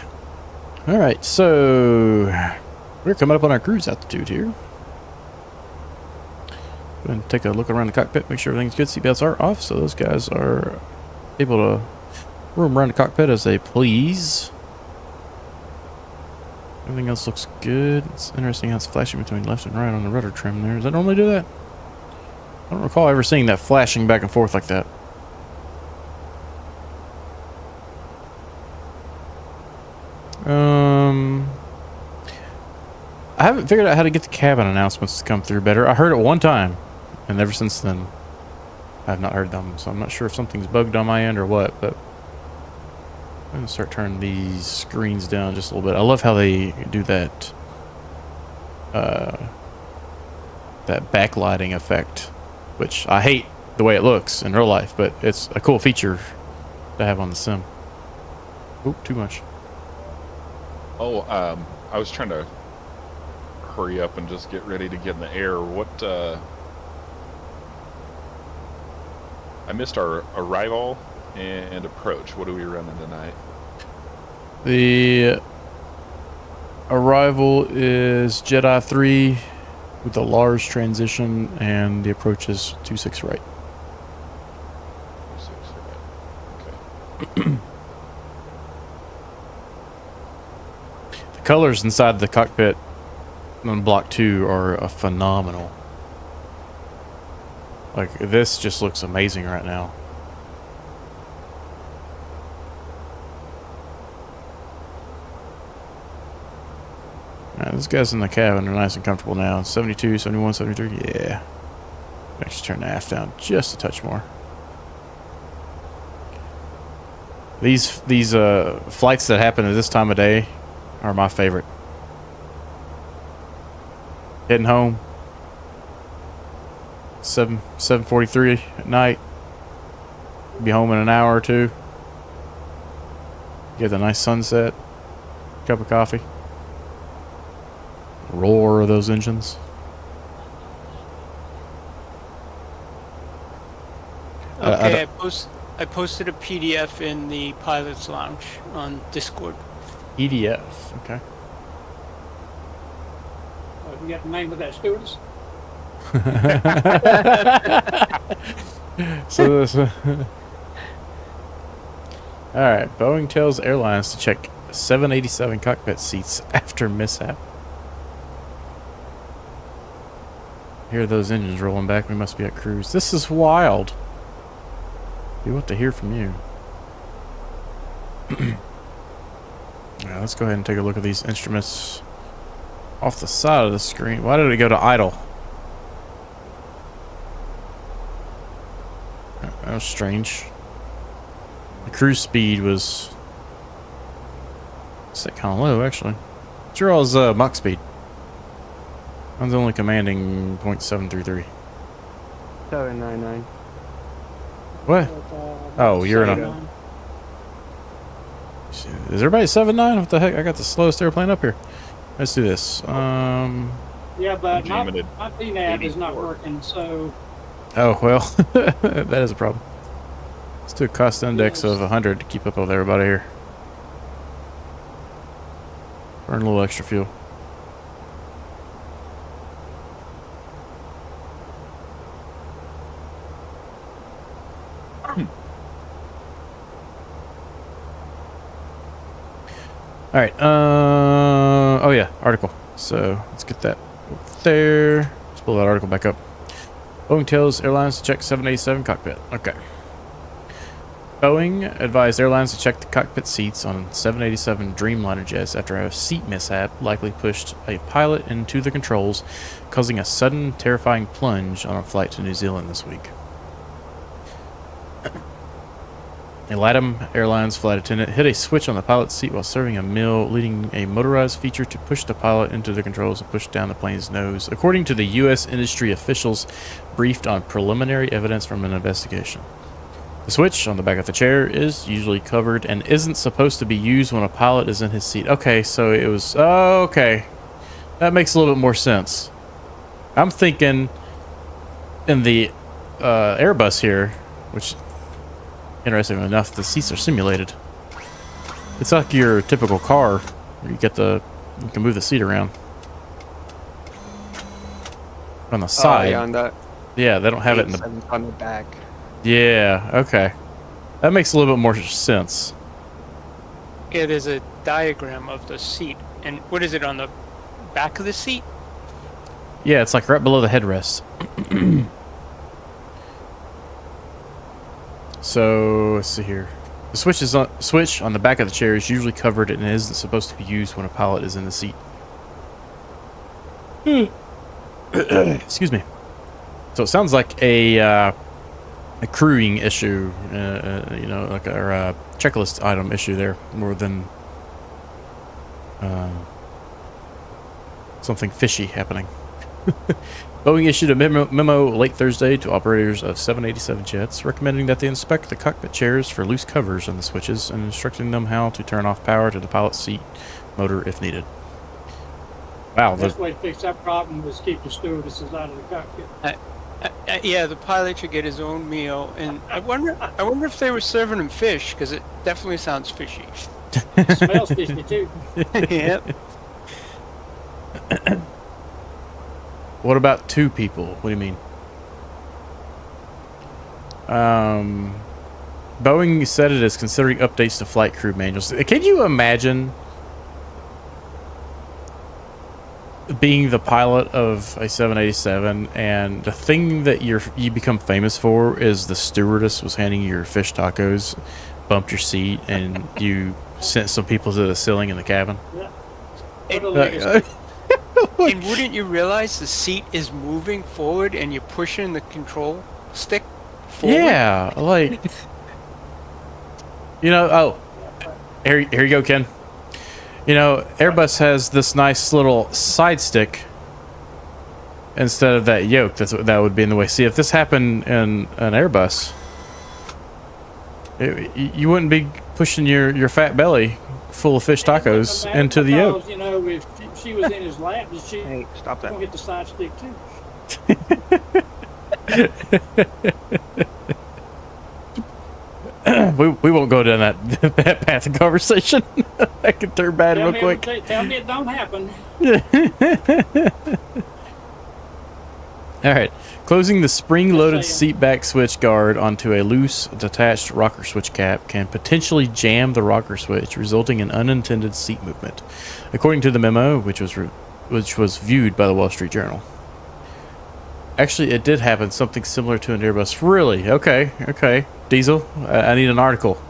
All right, so we're coming up on our cruise altitude here. Go ahead and take a look around the cockpit, make sure everything's good. Seatbelts are off, so those guys are able to roam around the cockpit as they please. Everything else looks good. It's interesting how it's flashing between left and right on the rudder trim there. Does that normally do that? I don't recall ever seeing that flashing back and forth like that. I haven't figured out how to get the cabin announcements to come through better. I heard it one time, and ever since then, I have not heard them. So I'm not sure if something's bugged on my end or what, but I'm gonna start turning these screens down just a little bit. I love how they do that, that backlighting effect, which I hate the way it looks in real life, but it's a cool feature to have on the sim. Oop, too much. Oh, I was trying to hurry up and just get ready to get in the air. What, I missed our arrival and approach. What are we running tonight? The arrival is Jedi 3 with a large transition, and the approach is 26 right. 6, right. Okay. The colors inside the cockpit on Block 2 are phenomenal. Like, this just looks amazing right now. These guys in the cabin are nice and comfortable now. 72, 71, 73, yeah. Actually turn the aft down just a touch more. These flights that happen at this time of day are my favorite. Heading home. 7:43 at night. Be home in an hour or two. Get the nice sunset. Cup of coffee. Roar of those engines. Okay, I posted a PDF in the pilot's lounge on Discord. EDF. Okay. You got the name of that stewardess? So this, all right. Boeing tells airlines to check 787 cockpit seats after mishap. Hear those engines rolling back. We must be at cruise. This is wild. We want to hear from you. Now, let's go ahead and take a look at these instruments off the side of the screen. Why did it go to idle? That was strange. The cruise speed was set kind of low, actually. What's your all's Mach speed? Mine's only commanding 0.733. 799. What? Oh, you're in a... Is everybody 7.9? What the heck? I got the slowest airplane up here. Let's do this. Yeah, but my Unlimited PNAV is not 84. working, so Oh, well. That is a problem. Let's do a cost index of 100 to keep up with everybody here. Burn a little extra fuel. All right. Oh yeah, article. So let's get that over there. Let's pull that article back up. Boeing tells airlines to check 787 cockpit. Okay. Boeing advised airlines to check the cockpit seats on 787 Dreamliner jets after a seat mishap likely pushed a pilot into the controls, causing a sudden, terrifying plunge on a flight to New Zealand this week. A LATAM Airlines flight attendant hit a switch on the pilot's seat while serving a meal, leading a motorized feature to push the pilot into the controls and push down the plane's nose, according to the U.S. industry officials briefed on preliminary evidence from an investigation. The switch on the back of the chair is usually covered and isn't supposed to be used when a pilot is in his seat. Okay, so it was... Oh, okay. That makes a little bit more sense. I'm thinking in the Airbus here, which... Interesting enough, the seats are simulated. It's like your typical car where you can move the seat around on the side. Yeah, on the Yeah, they don't have it in the on the back. Yeah, okay. That makes a little bit more sense. Yeah, there's a diagram of the seat. And what is it, on the back of the seat? Yeah, it's like right below the headrest. So let's see here. The switch on the back of the chair is usually covered and isn't supposed to be used when a pilot is in the seat. Excuse me. So it sounds like a crewing issue, you know, like a checklist item issue there, more than something fishy happening. Boeing issued a memo late Thursday to operators of 787 jets, recommending that they inspect the cockpit chairs for loose covers on the switches and instructing them how to turn off power to the pilot's seat motor if needed. Wow. The best way to fix that problem is keep the stewardesses out of the cockpit. Yeah, the pilot should get his own meal. And I wonder if they were serving him fish, because it definitely sounds fishy. It smells fishy too. Yep. What about two people? What do you mean? Boeing said it is considering updates to flight crew manuals. Can you imagine being the pilot of a 787 and the thing that you become famous for is the stewardess was handing you your fish tacos, bumped your seat, and you sent some people to the ceiling in the cabin? Yeah. What a legacy. And wouldn't you realize the seat is moving forward and you're pushing the control stick forward? Yeah, like, you know, oh, here you go, Ken. You know, Airbus has this nice little side stick instead of that yoke. That would be in the way. See, if this happened in an Airbus, you wouldn't be pushing your fat belly full of fish tacos into the yoke. You know, if she was in his lap, did she Hey, stop that. gonna get the side stick too? we won't go down that path of conversation. That could turn bad real quick. Tell me it don't happen. All right. Closing the spring-loaded Just seat back switch guard onto a loose, detached rocker switch cap can potentially jam the rocker switch, resulting in unintended seat movement, according to the memo, which was viewed by the Wall Street Journal. Actually, it did happen, something similar to an Airbus. Really? Okay. Diesel, I need an article.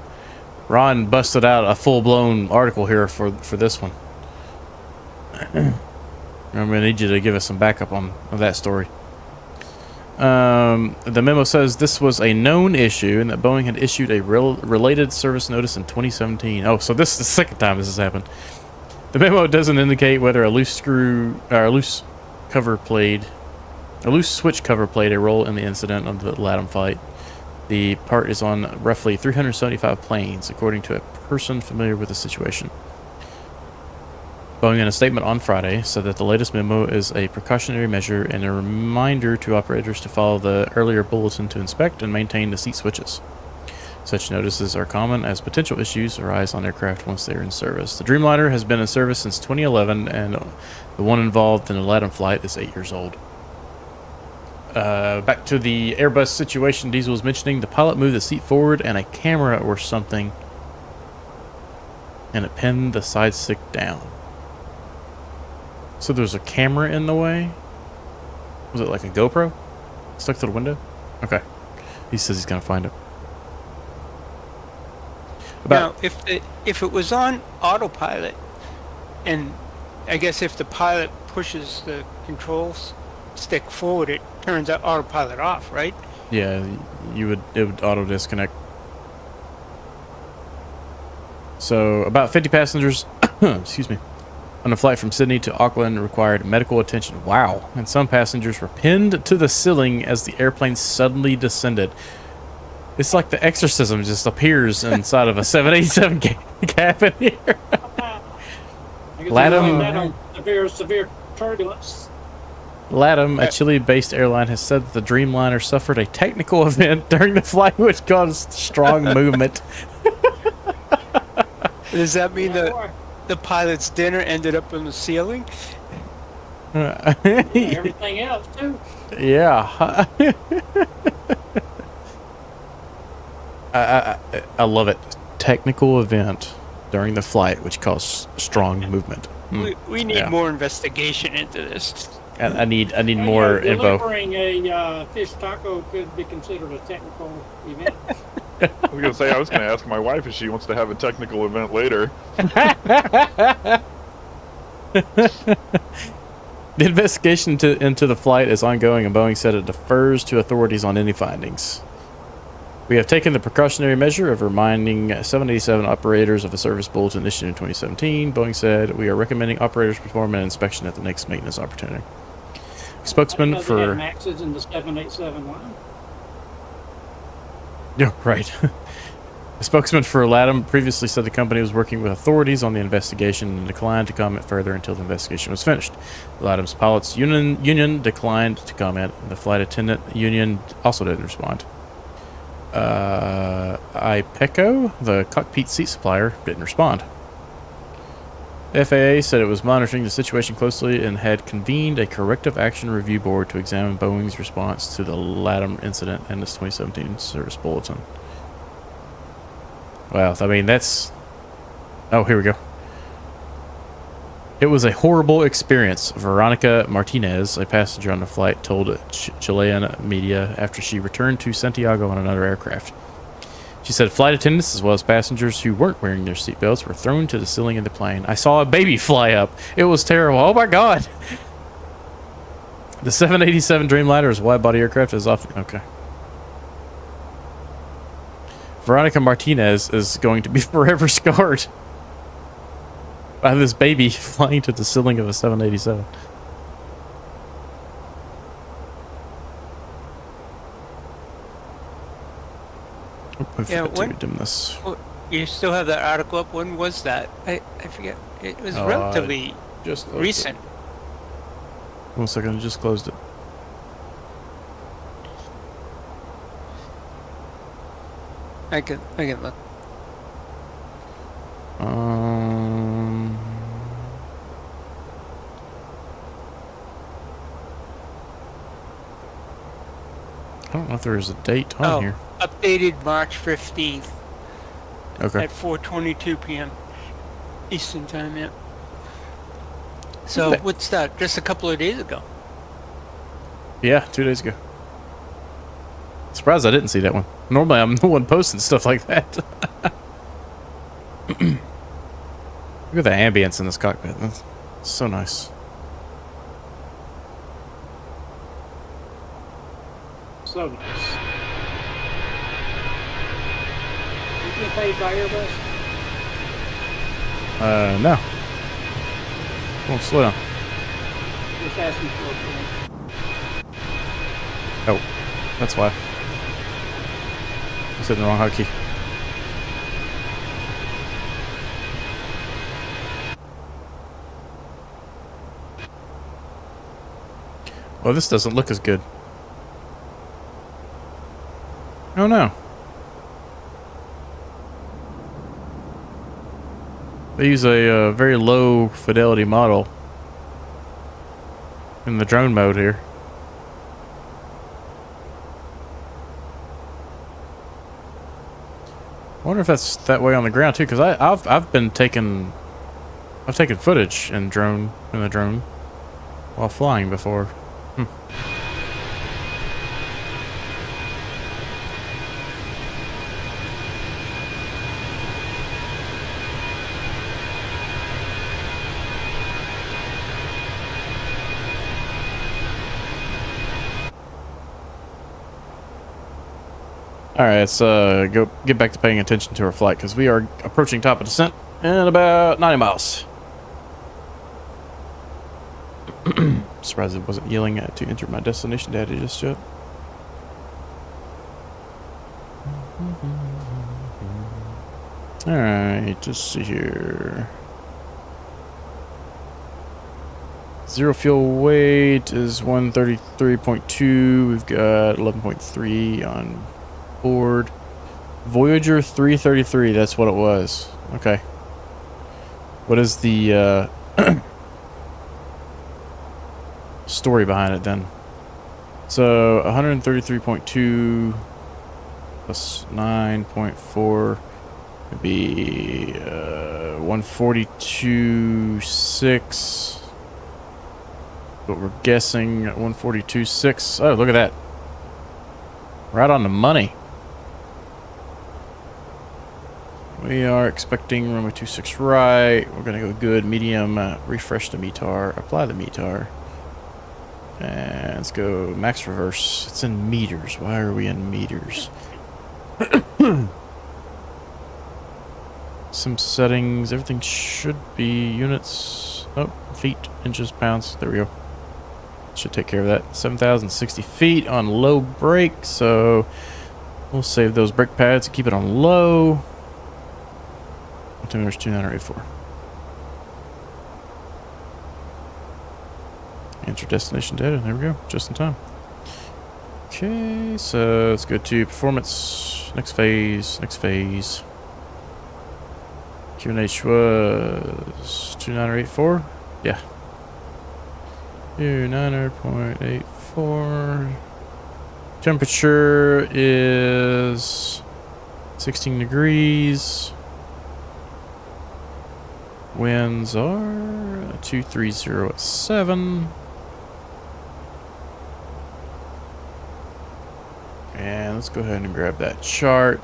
Ron busted out a full-blown article here for this one. I'm going to need you to give us some backup on that story. The memo says this was a known issue and that Boeing had issued a related service notice in 2017. Oh, so this is the second time this has happened. The memo doesn't indicate whether a loose switch cover played a role in the incident of the LATAM flight. The part is on roughly 375 planes, according to a person familiar with the situation. Boeing, in a statement on Friday, said that the latest memo is a precautionary measure and a reminder to operators to follow the earlier bulletin to inspect and maintain the seat switches. Such notices are common as potential issues arise on aircraft once they are in service. The Dreamliner has been in service since 2011, and the one involved in the LATAM flight is 8 years old. Back to the Airbus situation Diesel was mentioning. The pilot moved the seat forward and a camera or something, and it pinned the side stick down. So there's a camera in the way? Was it like a GoPro? Stuck to the window? Okay. He says he's going to find it. Now, if it was on autopilot, and I guess if the pilot pushes the controls stick forward, it turns out autopilot off, right? Yeah, it would auto disconnect. So about 50 passengers, excuse me, on a flight from Sydney to Auckland required medical attention. Wow. And some passengers were pinned to the ceiling as the airplane suddenly descended. It's like the exorcism just appears inside of a 787 cabin here. LATAM, severe turbulence. LATAM, a Chile-based airline, has said that the Dreamliner suffered a technical event during the flight which caused strong movement. Does that mean the pilot's dinner ended up on the ceiling? Everything else too. Yeah. I love it. Technical event during the flight which caused strong movement. We need more investigation into this. And I need more info. Delivering a fish taco could be considered a technical event. I was gonna say, I was gonna ask my wife if she wants to have a technical event later. The investigation into the flight is ongoing, and Boeing said it defers to authorities on any findings. We have taken the precautionary measure of reminding 787 operators of a service bulletin issued in 2017. Boeing said we are recommending operators perform an inspection at the next maintenance opportunity. Spokesman I didn't know they for had Maxes in the 787 line. yeah, right. A spokesman for LATAM previously said the company was working with authorities on the investigation and declined to comment further until the investigation was finished. LATAM's pilots union declined to comment, and the flight attendant union also didn't respond. IPECO, the cockpit seat supplier, didn't respond. The FAA said it was monitoring the situation closely and had convened a corrective action review board to examine Boeing's response to the LATAM incident and its 2017 service bulletin. Well, I mean, that's... Oh, here we go. It was a horrible experience, Veronica Martinez, a passenger on the flight, told Chilean media after she returned to Santiago on another aircraft. She said flight attendants, as well as passengers who weren't wearing their seatbelts, were thrown to the ceiling of the plane. I saw a baby fly up. It was terrible. Oh my God. The 787 Dreamliner is a wide-body aircraft. Is often... Okay. Veronica Martinez is going to be forever scarred by this baby flying to the ceiling of a 787. Yeah, when, dim this. You still have that article up. When was that? I forget. It was relatively just recent. 1 second, I just closed it. I can look. I don't know if there is a date on here. Updated March 15th. Okay. At 4:22 p.m. Eastern time, yeah. So what's that? Just a couple of days ago. Yeah, 2 days ago. Surprised I didn't see that one. Normally I'm the one posting stuff like that. Look at the ambience in this cockpit. That's so nice. So nice. You get paid by Airbus? No. Oh, slow down. Just asking for it. Oh, that's why. I said the wrong hotkey. Well, this doesn't look as good. Oh no. They use a very low fidelity model in the drone mode here. I wonder if that's that way on the ground too, because I've taken footage in the drone while flying before. All right, let's get back to paying attention to our flight because we are approaching top of descent in about 90 miles. Surprised it wasn't yelling to enter my destination data just yet. All right, let's see here. Zero fuel weight is 133.2. We've got 11.3 on board. Voyager 333, that's what it was. Okay. What is the story behind it then? So 133.2 plus 9.4 would be 142.6. But we're guessing 142.6. Oh, look at that. Right on the money. We are expecting runway 26 right. We're going to go good, medium, refresh the METAR, apply the METAR. And let's go max reverse. It's in meters. Why are we in meters? Some settings. Everything should be units. Oh, feet, inches, pounds. There we go. Should take care of that. 7,060 feet on low brake. So we'll save those brake pads and keep it on low. Altimeter's 2984. Enter destination data. There we go. Just in time. Okay, so let's go to performance. Next phase. Next phase. QNH was 2984. Yeah. 29.84. Temperature is 16 degrees. Winds are 230 at 7. And let's go ahead and grab that chart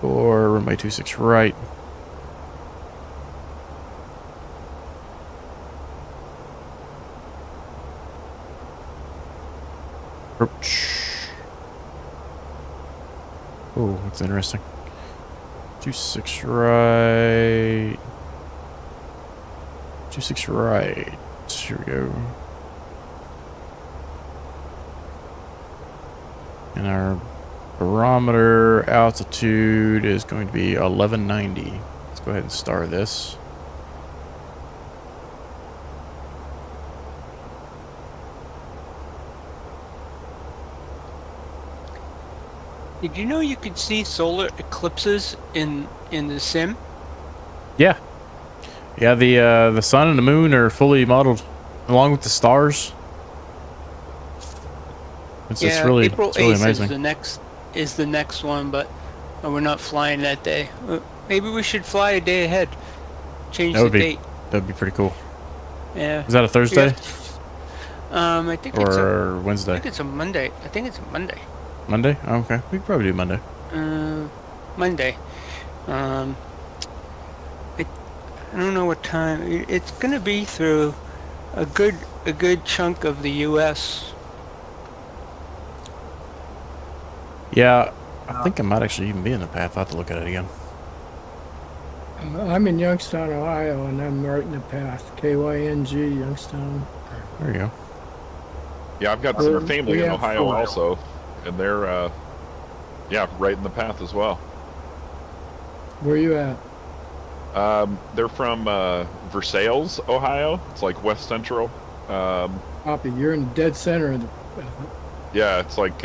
for runway 26 right. Approach. Oh, that's interesting. 26 right. 26 right. Here we go. And our barometer altitude is going to be 1190. Let's go ahead and star this. Did you know you could see solar eclipses in the sim? Yeah. Yeah, the sun and the moon are fully modeled along with the stars. It's really, April it's really 8th amazing. is the next one, but we're not flying that day. Maybe we should fly a day ahead. Change the date. That'd be pretty cool. Yeah. Is that a Thursday? I think or Wednesday? I think it's a Monday. Monday? Oh, okay. We could probably do Monday. Monday. I don't know what time. It's gonna be through a good chunk of the U.S. Yeah, I think I might actually even be in the path. I'll have to look at it again. I'm in Youngstown, Ohio, and I'm right in the path. KYNG, Youngstown. There you go. Yeah, I've got some family we in have Ohio 4. also, and they're right in the path as well. Where you at? They're from Versailles, Ohio. It's like west central. Copy. You're in the dead center of the. Yeah, it's like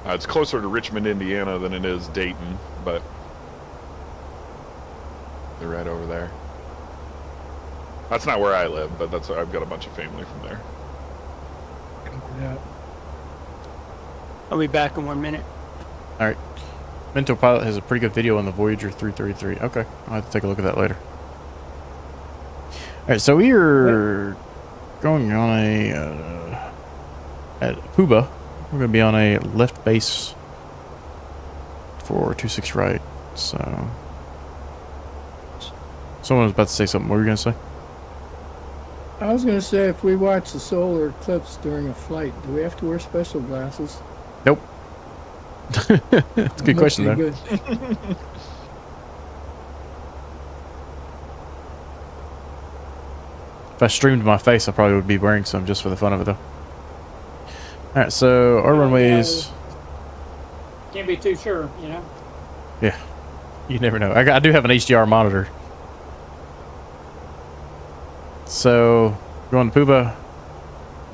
it's closer to Richmond, Indiana than it is Dayton, but They're right over there. That's not where I live, but that's I've got a bunch of family from there. Yeah. I'll be back in 1 minute. All right. Mentor Pilot has a pretty good video on the Voyager 333. Okay, I'll have to take a look at that later. All right, so we are going on a at Puba. We're going to be on a left base for 26 right. So someone was about to say something. What were you going to say? I was gonna say, if we watch the solar eclipse during a flight, do we have to wear special glasses? Nope. That's a good question, though. Good. If I streamed my face, I probably would be wearing some just for the fun of it, though. All right, so our runway is... Can't be too sure, you know. Yeah, you never know. I do have an HDR monitor. So, going to Puba,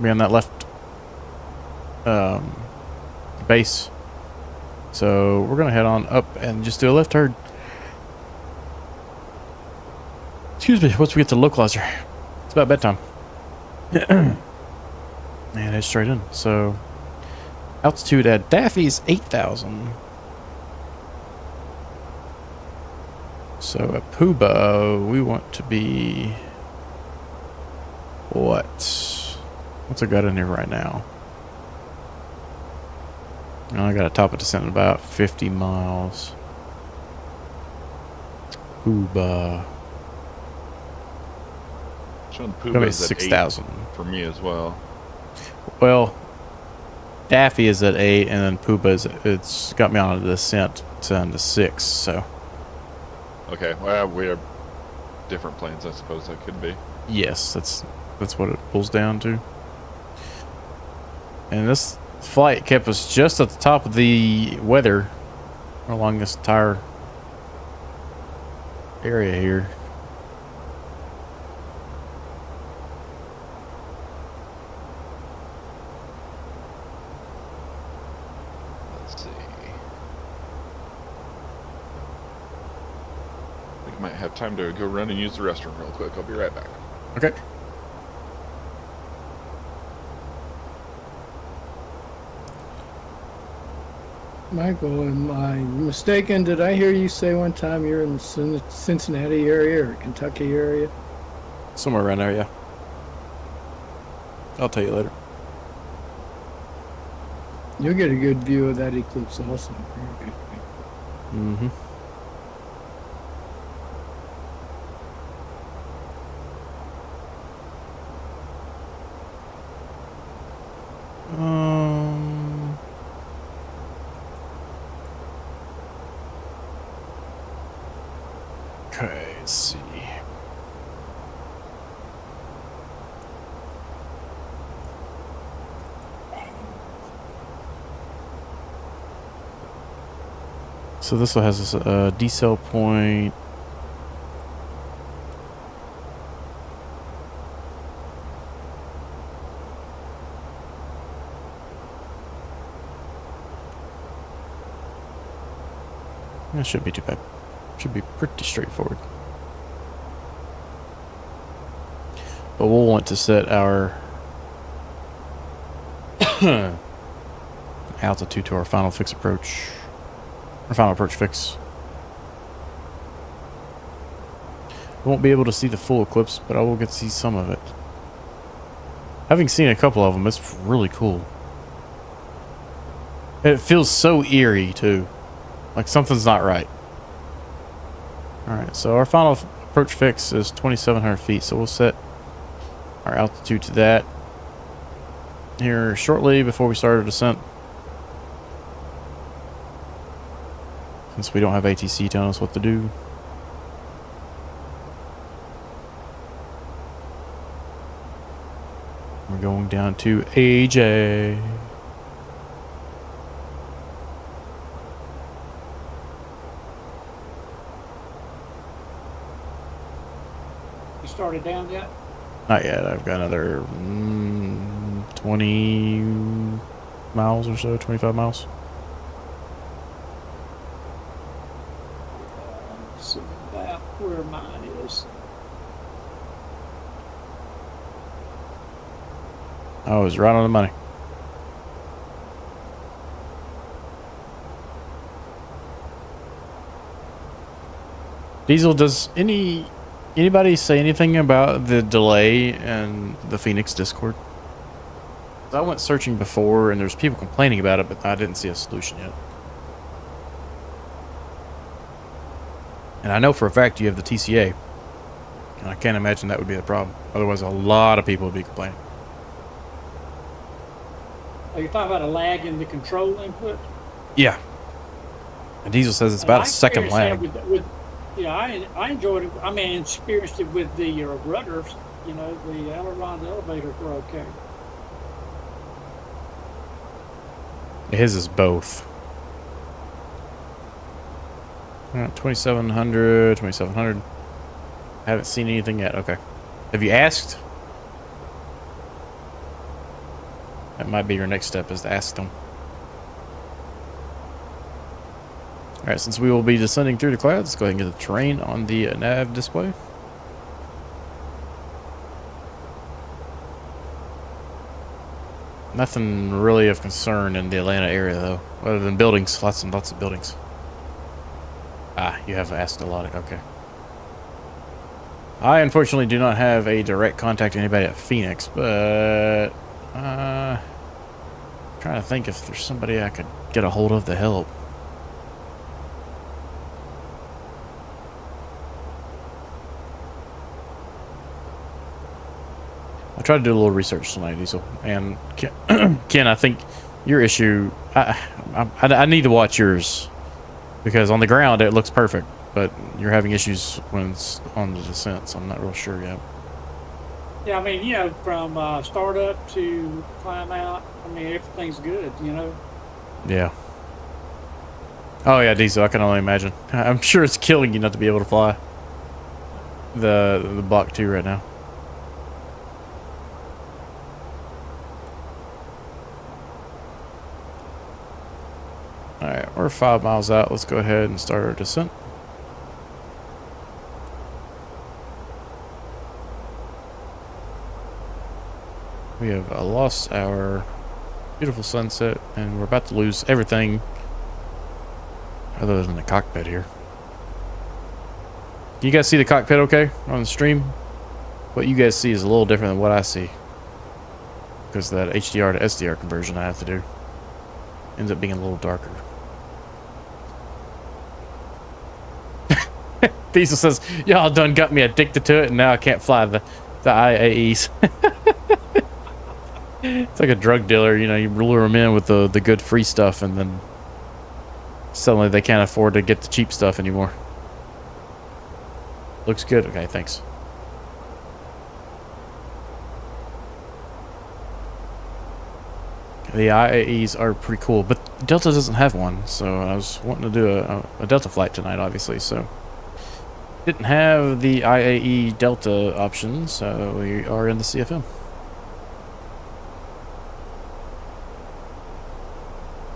be on that left base. So, we're going to head on up and just do a left turn. Excuse me, once we get to the localizer. It's about bedtime. And it's straight in. So, altitude at Daffy's 8,000. So, at Puba, we want to be... What's I got in here right now? I got to top of descent in about 50 miles. Puba. Showing Gonna be Puba's at 6,000. 8 for me as well. Well, Daffy is at 8, and then Puba is, it's got me on a descent to 6. So Okay, well, we have different planes, I suppose that could be. yes, that's what it pulls down to. And this flight kept us just at the top of the weather along this entire area here. Let's see. We might have time to go run and use the restroom real quick. I'll be right back. Okay. Michael, am I mistaken? Did I hear you say one time you're in the Cincinnati area or Kentucky area? Somewhere around there, yeah. I'll tell you later. You'll get a good view of that eclipse also. Very good. Mm-hmm. Okay, let's see. So this one has a decel point. That shouldn't be too bad. Should be pretty straightforward. But we'll want to set our altitude to our final fix approach. Our final approach fix. I won't be able to see the full eclipse, but I will get to see some of it. Having seen a couple of them, it's really cool. It feels so eerie, too. Like something's not right. Alright, so our final approach fix is 2,700 feet, so we'll set our altitude to that here shortly before we start our descent. Since we don't have ATC telling us what to do. We're going down to AJ. You started down yet? Not yet. I've got another 20 miles or so, 25 miles. That's about where mine is. I was right on the money. Diesel, does anybody say anything about the delay in the Phoenix Discord? I went searching before and there's people complaining about it, but I didn't see a solution yet. And I know for a fact you have the TCA. And I can't imagine that would be the problem. Otherwise, a lot of people would be complaining. Are you talking about a lag in the control input? Yeah. And Diesel says it's about a second lag. Yeah, I enjoyed it. I mean, experienced it with the rudders. You know, the aileron, the elevators were okay. His is both. 2700, 2700. Haven't seen anything yet. Okay. Have you asked? That might be your next step, is to ask them. Alright, since we will be descending through the clouds, let's go ahead and get the terrain on the nav display. Nothing really of concern in the Atlanta area, though, other than buildings. Lots and lots of buildings. Ah, you have asked a lot. Okay. I unfortunately do not have a direct contact to anybody at Phoenix, but trying to think if there's somebody I could get a hold of to help. I tried to do a little research tonight, Diesel, and Ken, I think your issue. I need to watch yours because on the ground it looks perfect, but you're having issues when it's on the descent, so I'm not real sure yet. Yeah, I mean, you know, from startup to climb out, I mean, everything's good, you know. Yeah. Oh yeah, Diesel, I can only imagine. I'm sure it's killing you not to be able to fly the Block 2 right now. Alright, we're 5 miles out. Let's go ahead and start our descent. We have lost our beautiful sunset, and we're about to lose everything other than the cockpit here. Can you guys see the cockpit okay on the stream? What you guys see is a little different than what I see, because that HDR to SDR conversion I have to do ends up being a little darker. Diesel says, y'all done got me addicted to it, and now I can't fly the IAEs. It's like a drug dealer, you know, you lure them in with the good free stuff, and then suddenly they can't afford to get the cheap stuff anymore. Looks good. Okay, thanks. The IAEs are pretty cool, but Delta doesn't have one, so I was wanting to do a Delta flight tonight, obviously, so didn't have the IAE Delta option, so we are in the CFM.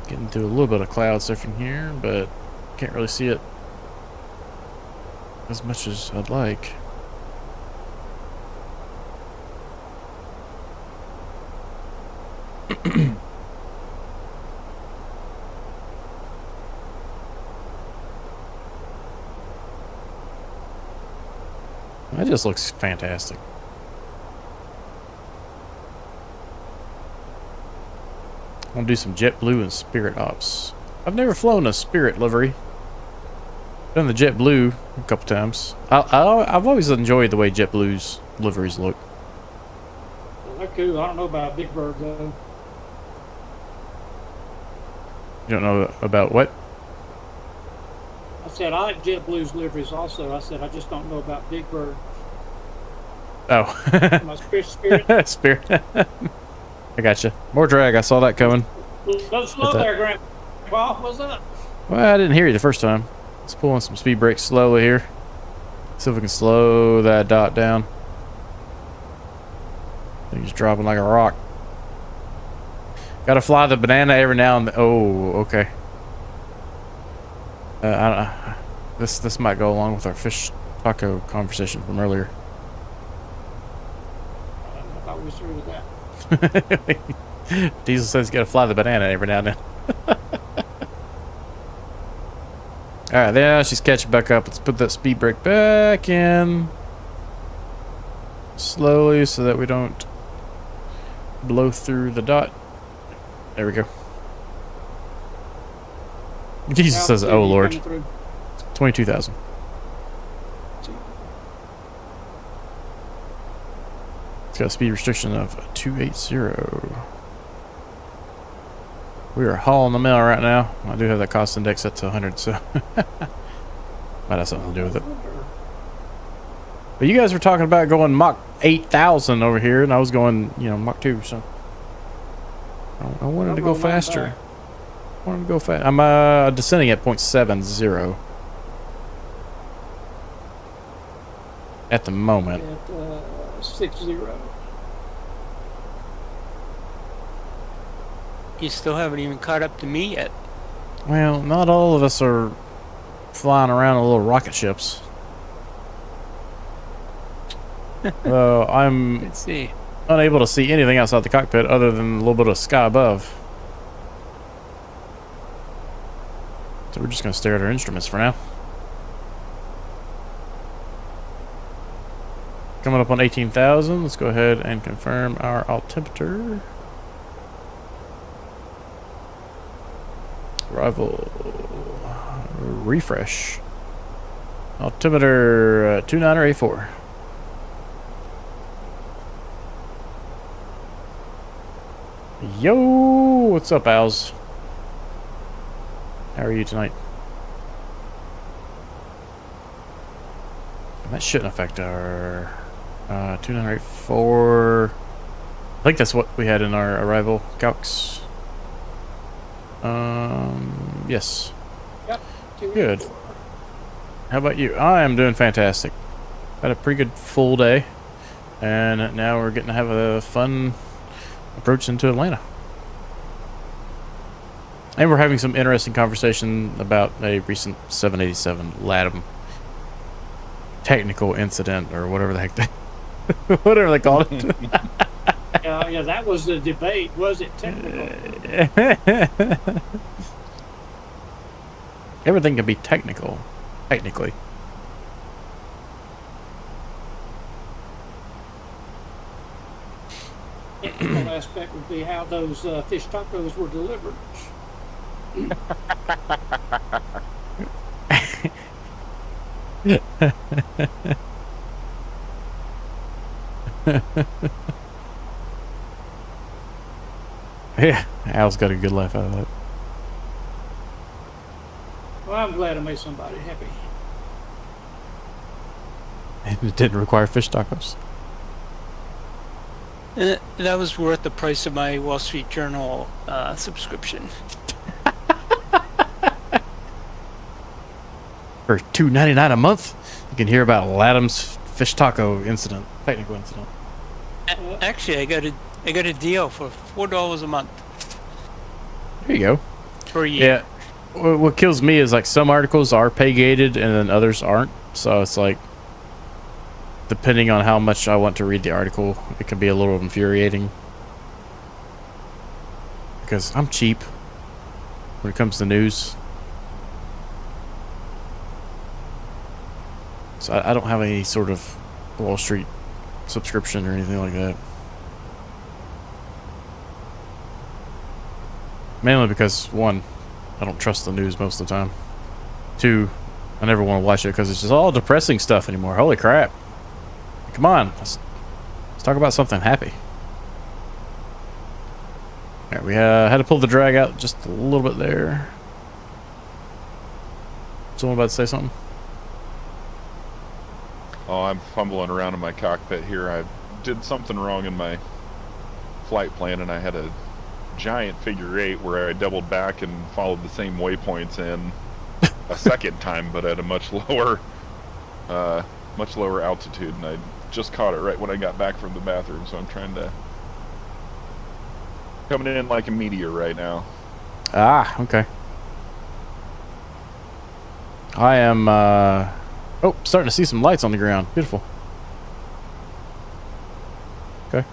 Getting through a little bit of cloud surfing here, but can't really see it as much as I'd like. That just looks fantastic. I want to do some JetBlue and Spirit Ops. I've never flown a Spirit livery. Done the JetBlue a couple times. I've always enjoyed the way JetBlue's liveries look. They're cool. I don't know about Big Bird, though. You don't know about what? I said I like JetBlue's liveries also. I said I just don't know about Big Bird. Oh. My Spirit. Spirit. I gotcha. More drag. I saw that coming. Go slow there, Grandpa. What's up? Well, I didn't hear you the first time. Let's pull on some speed brakes slowly here. See if we can slow that dot down. He's dropping like a rock. Gotta fly the banana every now and then. Oh, okay. I This might go along with our fish taco conversation from earlier. I thought we was through with that. Diesel says you gotta fly the banana every now and then. Alright, there she's catching back up. Let's put that speed brake back in. Slowly so that we don't blow through the dot. There we go. Jesus says, oh Lord. Coming through. 22,000. It's got a speed restriction of 280. We are hauling the mail right now. I do have that cost index set to 100, so might have something to do with it. But you guys were talking about going Mach 8,000 over here, and I was going, you know, Mach 2, so I wanted to go faster. I wanted to go fast. I'm descending at 0.70 at the moment. At 60. You still haven't even caught up to me yet. Well, not all of us are flying around in little rocket ships. I'm Let's see. unable to see anything outside the cockpit other than a little bit of sky above. So we're just going to stare at our instruments for now. Coming up on 18,000. Let's go ahead and confirm our altimeter. Arrival. Refresh. Altimeter 2984. Yo, what's up, Owls? How are you tonight? That shouldn't affect our 2984. I think that's what we had in our arrival calcs. Yes. Yep. Good. How about you? I am doing fantastic. Had a pretty good full day, and now we're getting to have a fun approach into Atlanta. And we're having some interesting conversation about a recent 787 LATAM technical incident, or whatever the heck they whatever they called it. Yeah, that was the debate. Was it technical? Everything can be technical, technically. Technical aspect would be how those fish tacos were delivered. Yeah, Al's got a good laugh out of that. Well, I'm glad I made somebody happy. And it didn't require fish tacos. That was worth the price of my Wall Street Journal subscription. For $2.99 a month, you can hear about LATAM's fish taco incident, technical incident. Actually, I got a deal for $4 a month There you go. for a year. Yeah. What kills me is like some articles are pay gated and then others aren't. So it's like, depending on how much I want to read the article, it can be a little infuriating. Because I'm cheap when it comes to news. So I don't have any sort of Wall Street subscription or anything like that. Mainly because, one, I don't trust the news most of the time. Two, I never want to watch it because it's just all depressing stuff anymore. Holy crap. Come on, let's talk about something happy. Alright, we had to pull the drag out just a little bit there. Someone about to say something? Oh, I'm fumbling around in my cockpit here. I did something wrong in my flight plan, and I had a giant figure eight where I doubled back and followed the same waypoints in a second time, but at a much lower altitude, and I just caught it right when I got back from the bathroom. So I'm trying to coming in like a meteor right now. Ah, okay. I am, oh, starting to see some lights on the ground. Beautiful. Okay.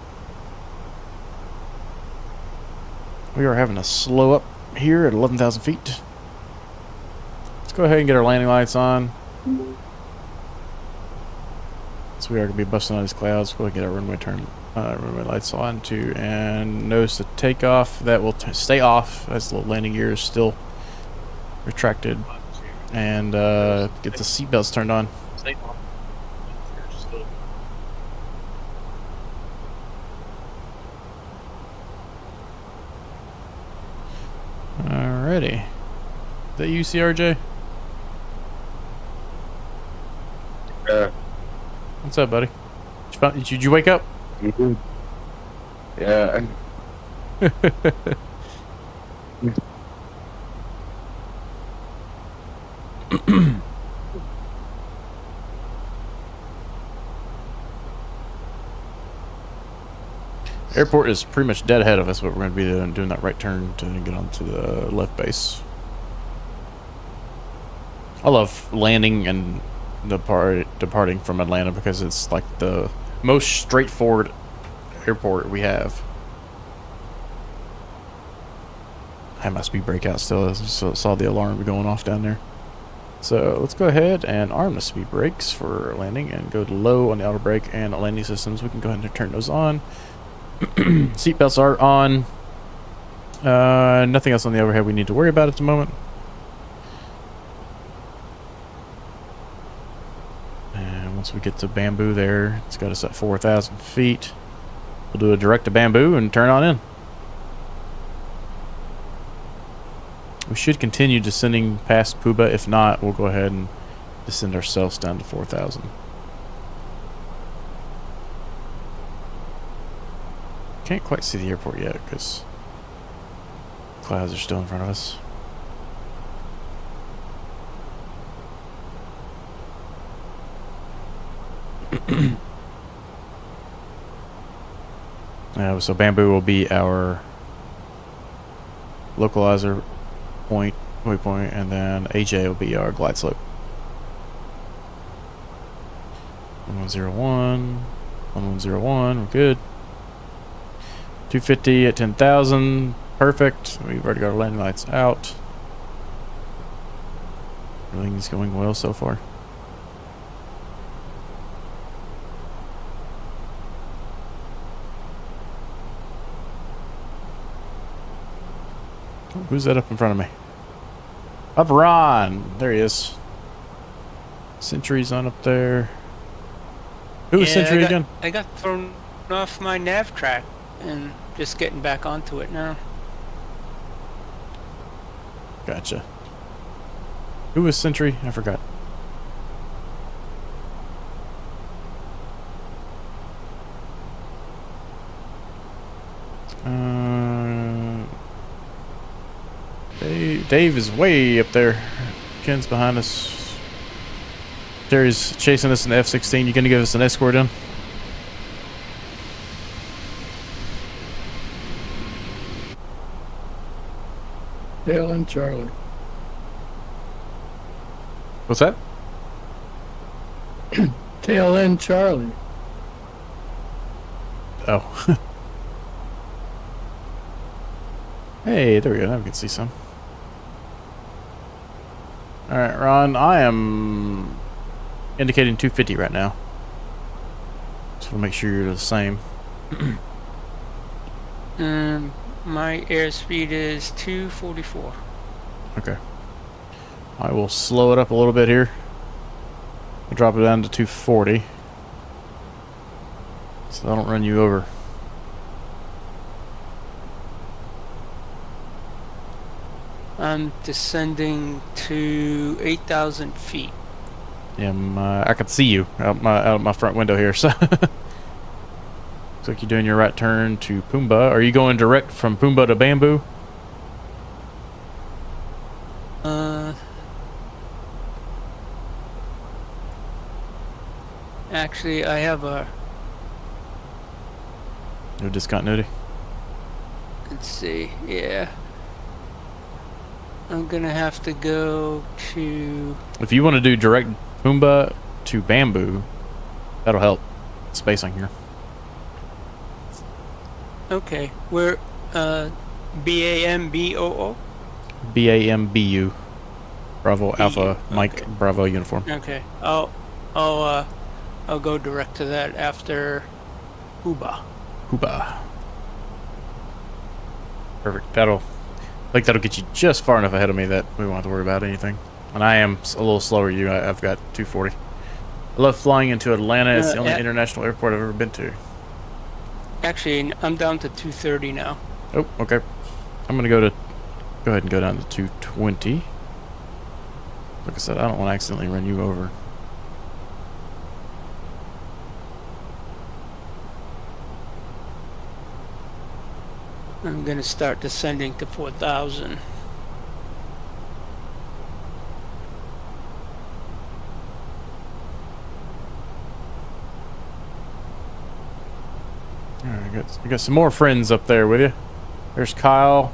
We are having a slow up here at 11,000 feet. Let's go ahead and get our landing lights on. So we are going to be busting out these clouds. We'll get our runway lights on too, and nose to takeoff. That will stay off as the landing gear is still retracted, and get the seatbelts turned on. Alrighty. Is that you, CRJ? Yeah. What's up, buddy? Did you wake up? Mm-hmm. Yeah. Airport is pretty much dead ahead of us, but we're going to be doing that right turn to get onto the left base. I love landing and departing from Atlanta because it's like the most straightforward airport we have. I have my speed breakout still, so saw the alarm going off down there. So let's go ahead and arm the speed brakes for landing and go to low on the auto brake and landing systems. We can go ahead and turn those on. Seatbelts are on. Nothing else on the overhead we need to worry about at the moment. And once we get to Bamboo there, it's got us at 4,000 feet. We'll do a direct to Bamboo and turn on in. We should continue descending past Puba. If not, we'll go ahead and descend ourselves down to 4,000. Can't quite see the airport yet because clouds are still in front of us. So Bamboo will be our localizer waypoint, and then AJ will be our glide slope. 1101, 1101, we're good. 250 at 10,000, perfect. We've already got our landing lights out. Everything's going well so far. Oh, who's that up in front of me? Up Ron! There he is. Sentry's on up there. Who was Sentry again? I got thrown off my nav track and just getting back onto it now. Gotcha. Who was Sentry? I forgot. Dave is way up there. Ken's behind us. Terry's chasing us in the F-16. You gonna give us an escort in? Tail and Charlie. What's that? Tail end Charlie. Oh. Hey, there we go. Now we can see some. Alright, Ron, I am indicating 250 right now. Just want to make sure you're the same. My airspeed is 244. Okay. I will slow it up a little bit here. I'll drop it down to 240. So I don't run you over. I'm descending to 8,000 feet. Yeah, I can see you out my front window here. So looks like you're doing your right turn to Pumbaa. Are you going direct from Pumbaa to Bamboo? Actually, I have a... No discontinuity? Let's see, yeah. I'm gonna have to go to. If you want to do direct Pumbaa to Bamboo, that'll help spacing here. Okay, we're BAMBOO. BAMBU. Bravo Alpha okay. Mike Bravo uniform. Okay, I'll go direct to that after Uba. Pumbaa. Perfect. I think that'll get you just far enough ahead of me that we won't have to worry about anything. And I am a little slower than you. I've got 240. I love flying into Atlanta. It's the only international airport I've ever been to. Actually, I'm down to 230 now. Oh, okay. I'm gonna go ahead and go down to 220. Like I said, I don't want to accidentally run you over. I'm gonna start descending to 4,000. Alright, you got some more friends up there with you. There's Kyle,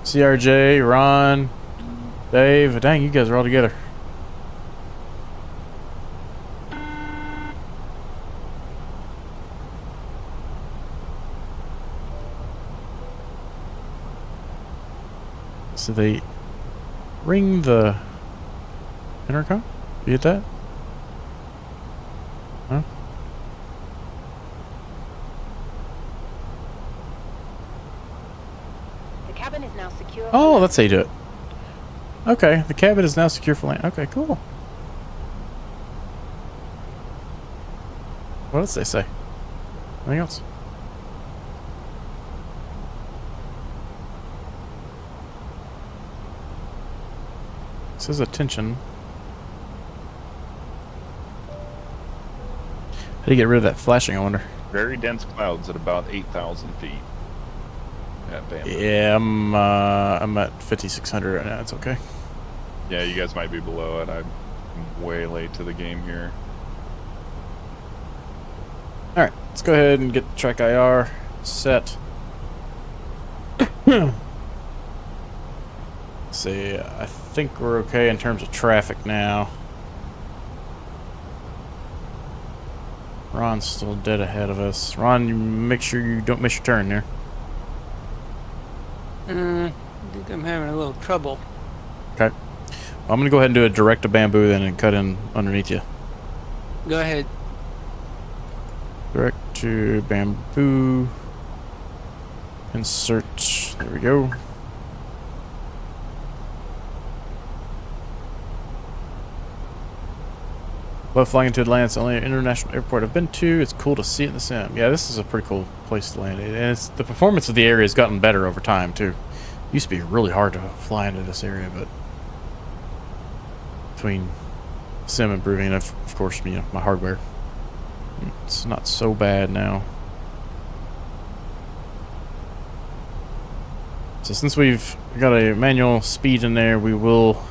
CRJ, Ron, Dave. Dang, you guys are all together. So they ring the intercom? You get that? Huh? The cabin is now secure. Oh, that's how you do it. Okay, the cabin is now secure for land. Okay, cool. What else they say? Anything else? It says attention. How do you get rid of that flashing, I wonder? Very dense clouds at about 8,000 feet. At Bamboo. Yeah, I'm at 5,600 right now. It's okay. Yeah, you guys might be below it. I'm way late to the game here. All right, let's go ahead and get the track IR set. Let's see, I think we're okay in terms of traffic now. Ron's still dead ahead of us. Ron, you make sure you don't miss your turn there. I think I'm having a little trouble. Okay. I'm going to go ahead and do a direct to Bamboo then and cut in underneath you. Go ahead. Direct to Bamboo. Insert. There we go. Love flying into Atlanta. It's the only international airport I've been to. It's cool to see it in the sim. Yeah, this is a pretty cool place to land. And the performance of the area has gotten better over time, too. It used to be really hard to fly into this area, but between sim improving and, of course, you know, my hardware, it's not so bad now. So since we've got a manual speed in there, we will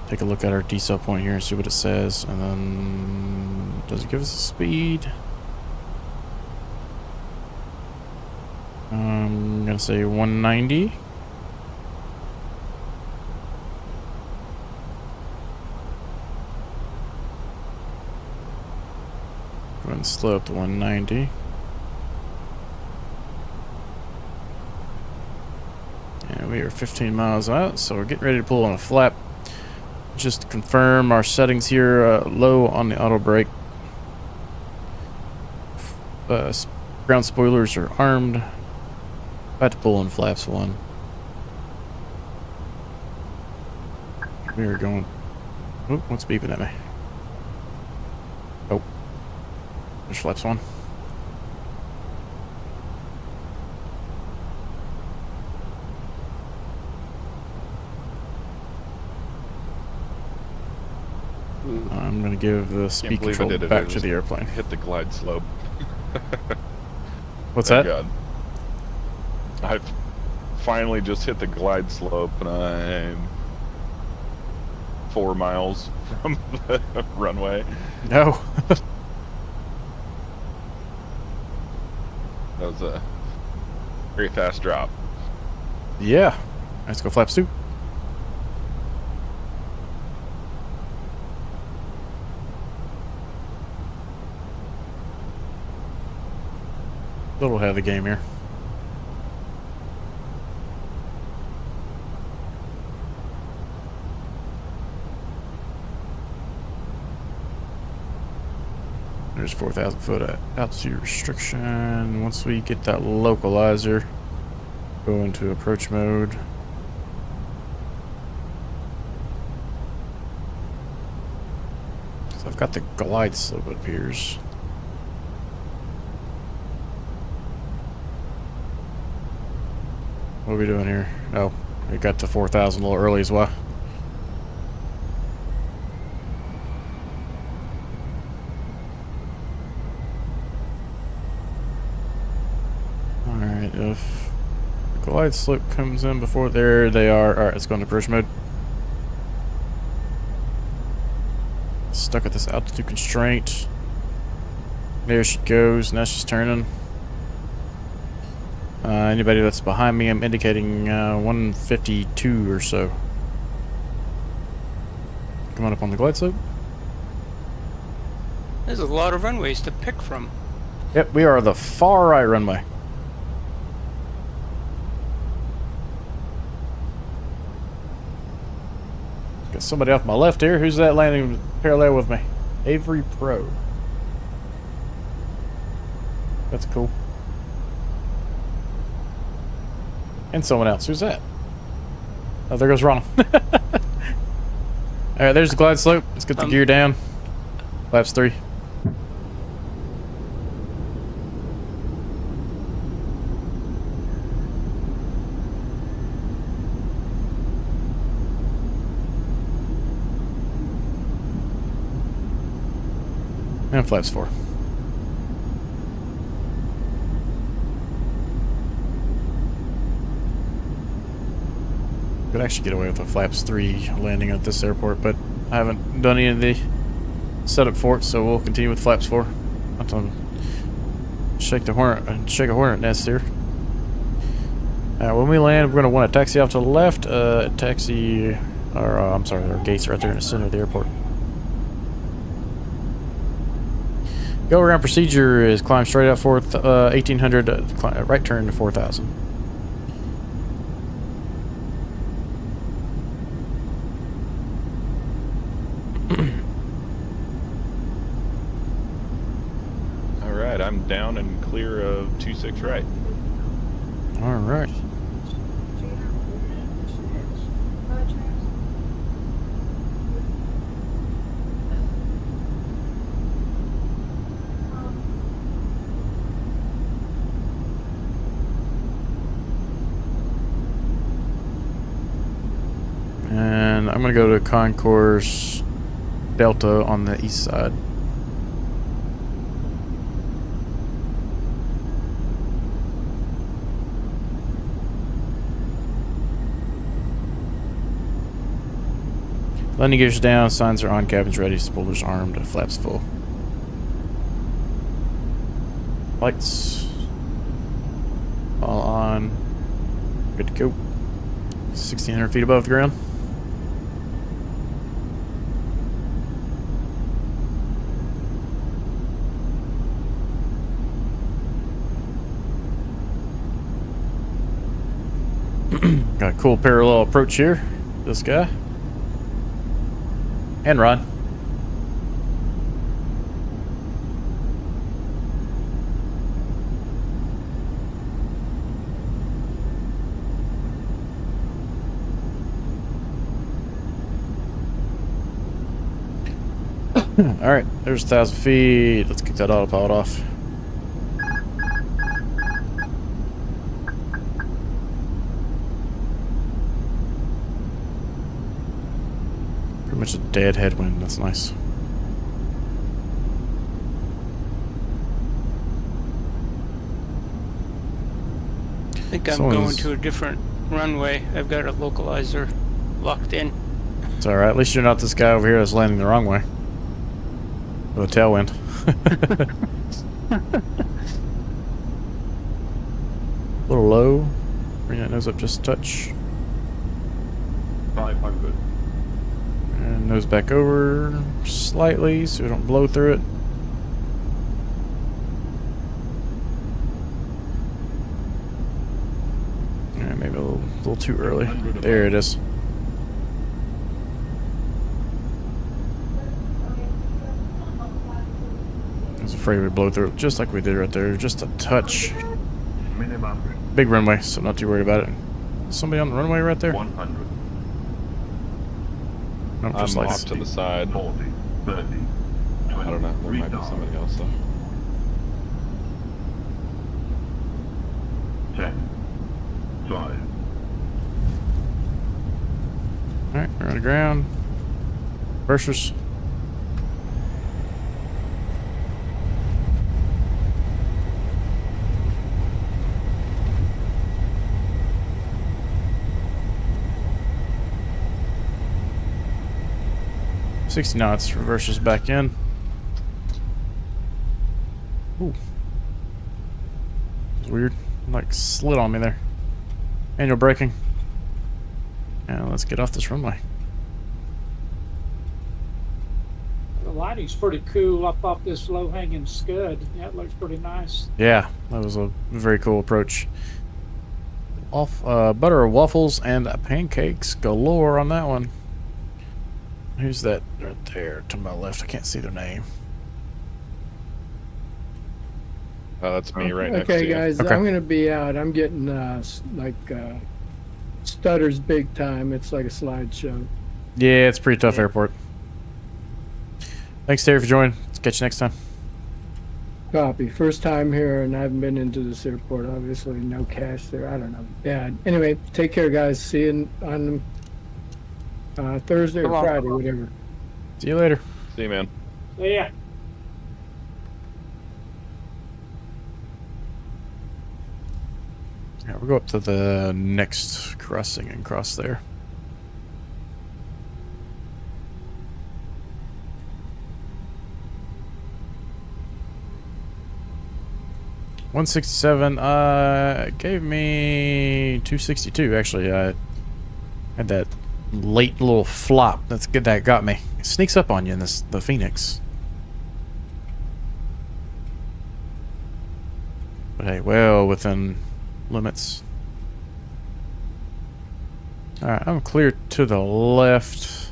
take a look at our decel point here and see what it says. And then, does it give us a speed? I'm gonna say 190. Go ahead and slow up to 190. And we are 15 miles out, so we're getting ready to pull on a flap. Just to confirm our settings here, low on the auto brake. Ground spoilers are armed. About to pull on flaps 1. We are going. Oop, what's beeping at me? Oh, there's flaps 1. I'm going to give the speed control back to the airplane. Hit the glide slope. What's Thank that? God. I've finally just hit the glide slope and I'm 4 miles from the runway. No. That was a very fast drop. Yeah. Let's go flaps 2. Little ahead of the game here. There's 4,000 foot altitude restriction. Once we get that localizer, go into approach mode. So I've got the glide slope, it appears. What are we doing here? Oh, we got to 4,000 a little early as well. Alright, if the glide slope comes in before there they are. Alright, let's go into approach mode. Stuck at this altitude constraint. There she goes. Now she's turning. Anybody that's behind me, I'm indicating 152 or so. Coming up on the glide slope. There's a lot of runways to pick from. Yep, we are the far right runway. Got somebody off my left here. Who's that landing parallel with me? Avery Pro. That's cool. And someone else. Who's that? Oh, there goes Ronald. Alright, there's the glide slope. Let's get the gear down. Flaps 3. And flaps 4. Could actually get away with a flaps 3 landing at this airport, but I haven't done any of the setup for it, so we'll continue with flaps 4. Not to shake a hornet nest here. When we land, we're going to want to taxi off to the left. I'm sorry, our gates are right there in the center of the airport. Go around procedure is climb straight out 1800, right turn to 4000. Alright, I'm down and clear of 26 right. Alright. And I'm going to go to Concourse Delta on the east side. Landing gears down, signs are on, cabins ready, spoilers armed, flaps full. Lights all on. Good to go. 1,600 feet above the ground. Got a cool parallel approach here. This guy. And Ron. Alright, there's 1,000 feet. Let's get that autopilot off. Pretty much a dead headwind. That's nice. I think I'm going to a different runway. I've got a localizer locked in. It's alright. At least you're not this guy over here that's landing the wrong way. With a tailwind. A little low. Bring that nose up just a touch. 500. And nose back over slightly so we don't blow through it. Yeah, maybe a little too early. There it is. I was afraid we'd blow through it just like we did right there. Just a touch. Minimum Big runway, so I'm not too worried about it. Somebody on the runway right there? 100. No, just I'm like off to the side. 40, 30, 20. I don't know. There might be Retard. somebody else though. 10, 5, Alright, we're on the ground. Reversers. $60 knots, reversers back in. Ooh. It's weird. Like slid on me there. Manual braking. And let's get off this runway. The lighting's pretty cool up off this low-hanging scud. That looks pretty nice. Yeah, that was a very cool approach. Off butter, waffles, and pancakes galore on that one. Who's that right there to my left? I can't see their name. That's me right next to Okay, you. guys, Okay. I'm gonna be out. I'm getting stutters big time. It's like a slideshow. Yeah, it's a pretty tough airport. Thanks, Terry, for joining. Let's catch you next time. Copy. First time here, and I haven't been into this airport. Obviously, no cash there. I don't know. Yeah. Anyway, take care, guys. See you on Thursday or Come on. Friday, whatever. See you later. See you, man. So, yeah. Yeah, we'll go up to the next crossing and cross there. $167 gave me 262 actually. I had that late little flop that's good that got me. It sneaks up on you in the Phoenix. But hey, well within limits. Alright, I'm clear to the left.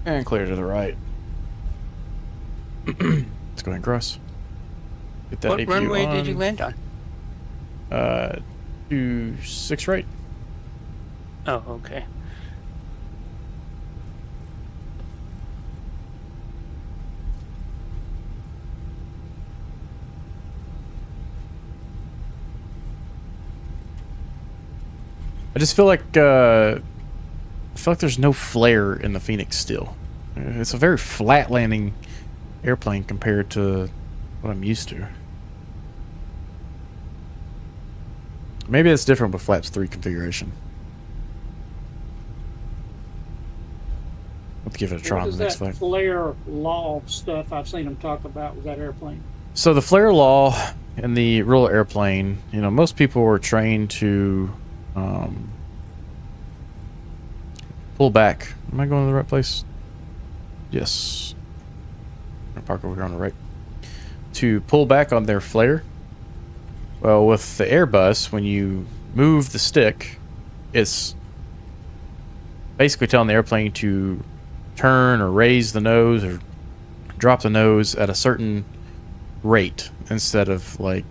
And clear to the right. Let's go ahead and cross. Get that What APU runway on. did you land on? 26 right. Oh, okay. I just feel like there's no flare in the Phoenix still. It's a very flat landing airplane compared to what I'm used to. Maybe it's different with Flaps 3 configuration. Let's give it a try What on is the next that flight. flare law stuff I've seen them talk about with that airplane? So the flare law in the real airplane, you know, most people were trained to pull back. Am I going to the right place? Yes. I'm gonna park over here on the right. To pull back on their flare. Well, with the Airbus, when you move the stick, it's basically telling the airplane to turn or raise the nose or drop the nose at a certain rate instead of like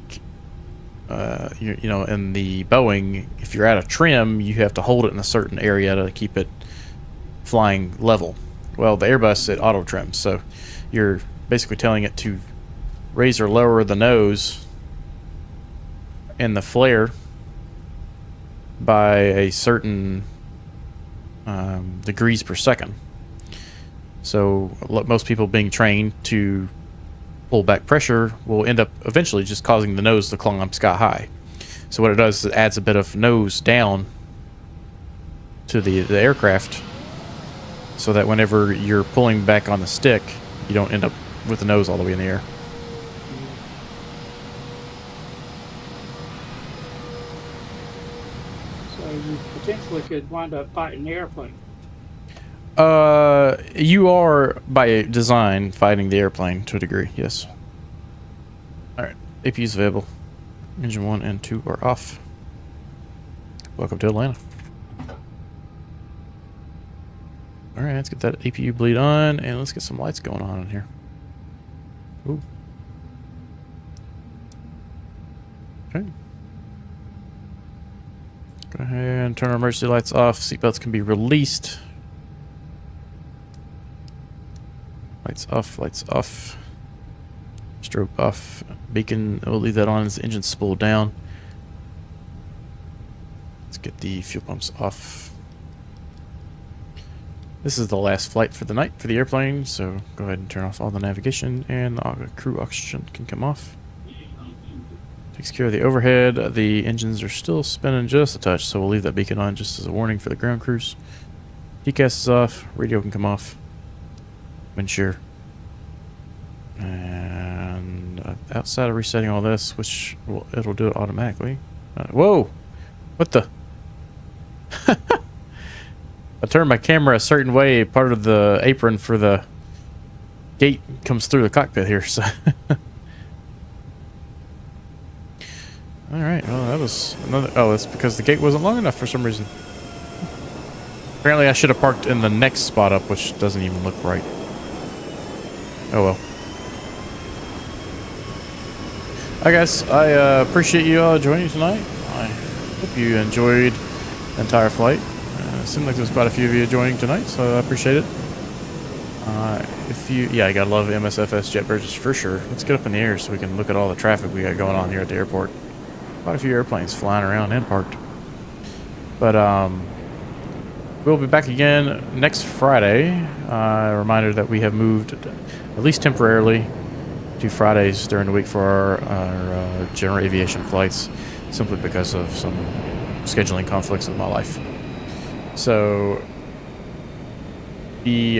you know, in the Boeing, if you're out of trim, you have to hold it in a certain area to keep it flying level. Well, the Airbus, it auto trims, so you're basically telling it to raise or lower the nose and the flare by a certain degrees per second. So most people being trained to pull back pressure will end up eventually just causing the nose to climb sky high. So what it does is it adds a bit of nose down to the aircraft so that whenever you're pulling back on the stick, you don't end up with the nose all the way in the air. So you potentially could wind up fighting the airplane. You are by design fighting the airplane to a degree, yes. Alright, APU's available. Engine 1 and 2 are off. Welcome to Atlanta. Alright, let's get that APU bleed on, and let's get some lights going on in here. Ooh. Okay. Go ahead and turn our emergency lights off. Seatbelts can be released. Lights off, lights off. Strobe off. Beacon, we'll leave that on as the engine's spooled down. Let's get the fuel pumps off. This is the last flight for the night for the airplane, so go ahead and turn off all the navigation, and the crew oxygen can come off. Takes care of the overhead. The engines are still spinning just a touch, so we'll leave that beacon on just as a warning for the ground crews. DCAS is off. Radio can come off. Wind shear. And outside of resetting all this, which it'll do it automatically. Whoa! What the? I turned my camera a certain way. Part of the apron for the gate comes through the cockpit here. So. All right. Well, that was another. Oh, it's because the gate wasn't long enough for some reason. Apparently, I should have parked in the next spot up, which doesn't even look right. Oh well. Hi guys, I appreciate you all joining tonight. I hope you enjoyed the entire flight. It seemed like there's quite a few of you joining tonight, so I appreciate it. Yeah, I gotta love MSFS jet bridges for sure. Let's get up in the air so we can look at all the traffic we got going on here at the airport. Quite a few airplanes flying around and parked. But we'll be back again next Friday. A reminder that we have moved, at least temporarily, to Fridays during the week for our general aviation flights, simply because of some scheduling conflicts with my life. So,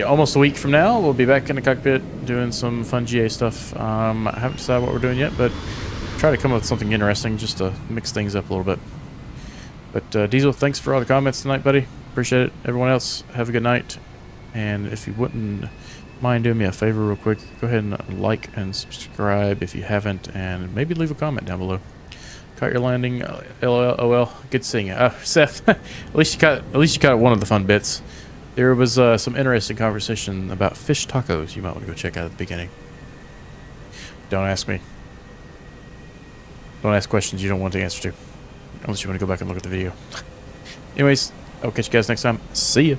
almost a week from now, we'll be back in the cockpit doing some fun GA stuff. I haven't decided what we're doing yet, but try to come up with something interesting just to mix things up a little bit. But Diesel, thanks for all the comments tonight, buddy. Appreciate it. Everyone else, have a good night. And if you wouldn't mind doing me a favor real quick, go ahead and like and subscribe if you haven't, and maybe leave a comment down below. Caught your landing, LOL. Good seeing you, Seth. at least you caught one of the fun bits. There was some interesting conversation about fish tacos. You might want to go check out at the beginning. Don't ask me. Don't ask questions you don't want the answer to, unless you want to go back and look at the video. Anyways, I'll catch you guys next time. See ya.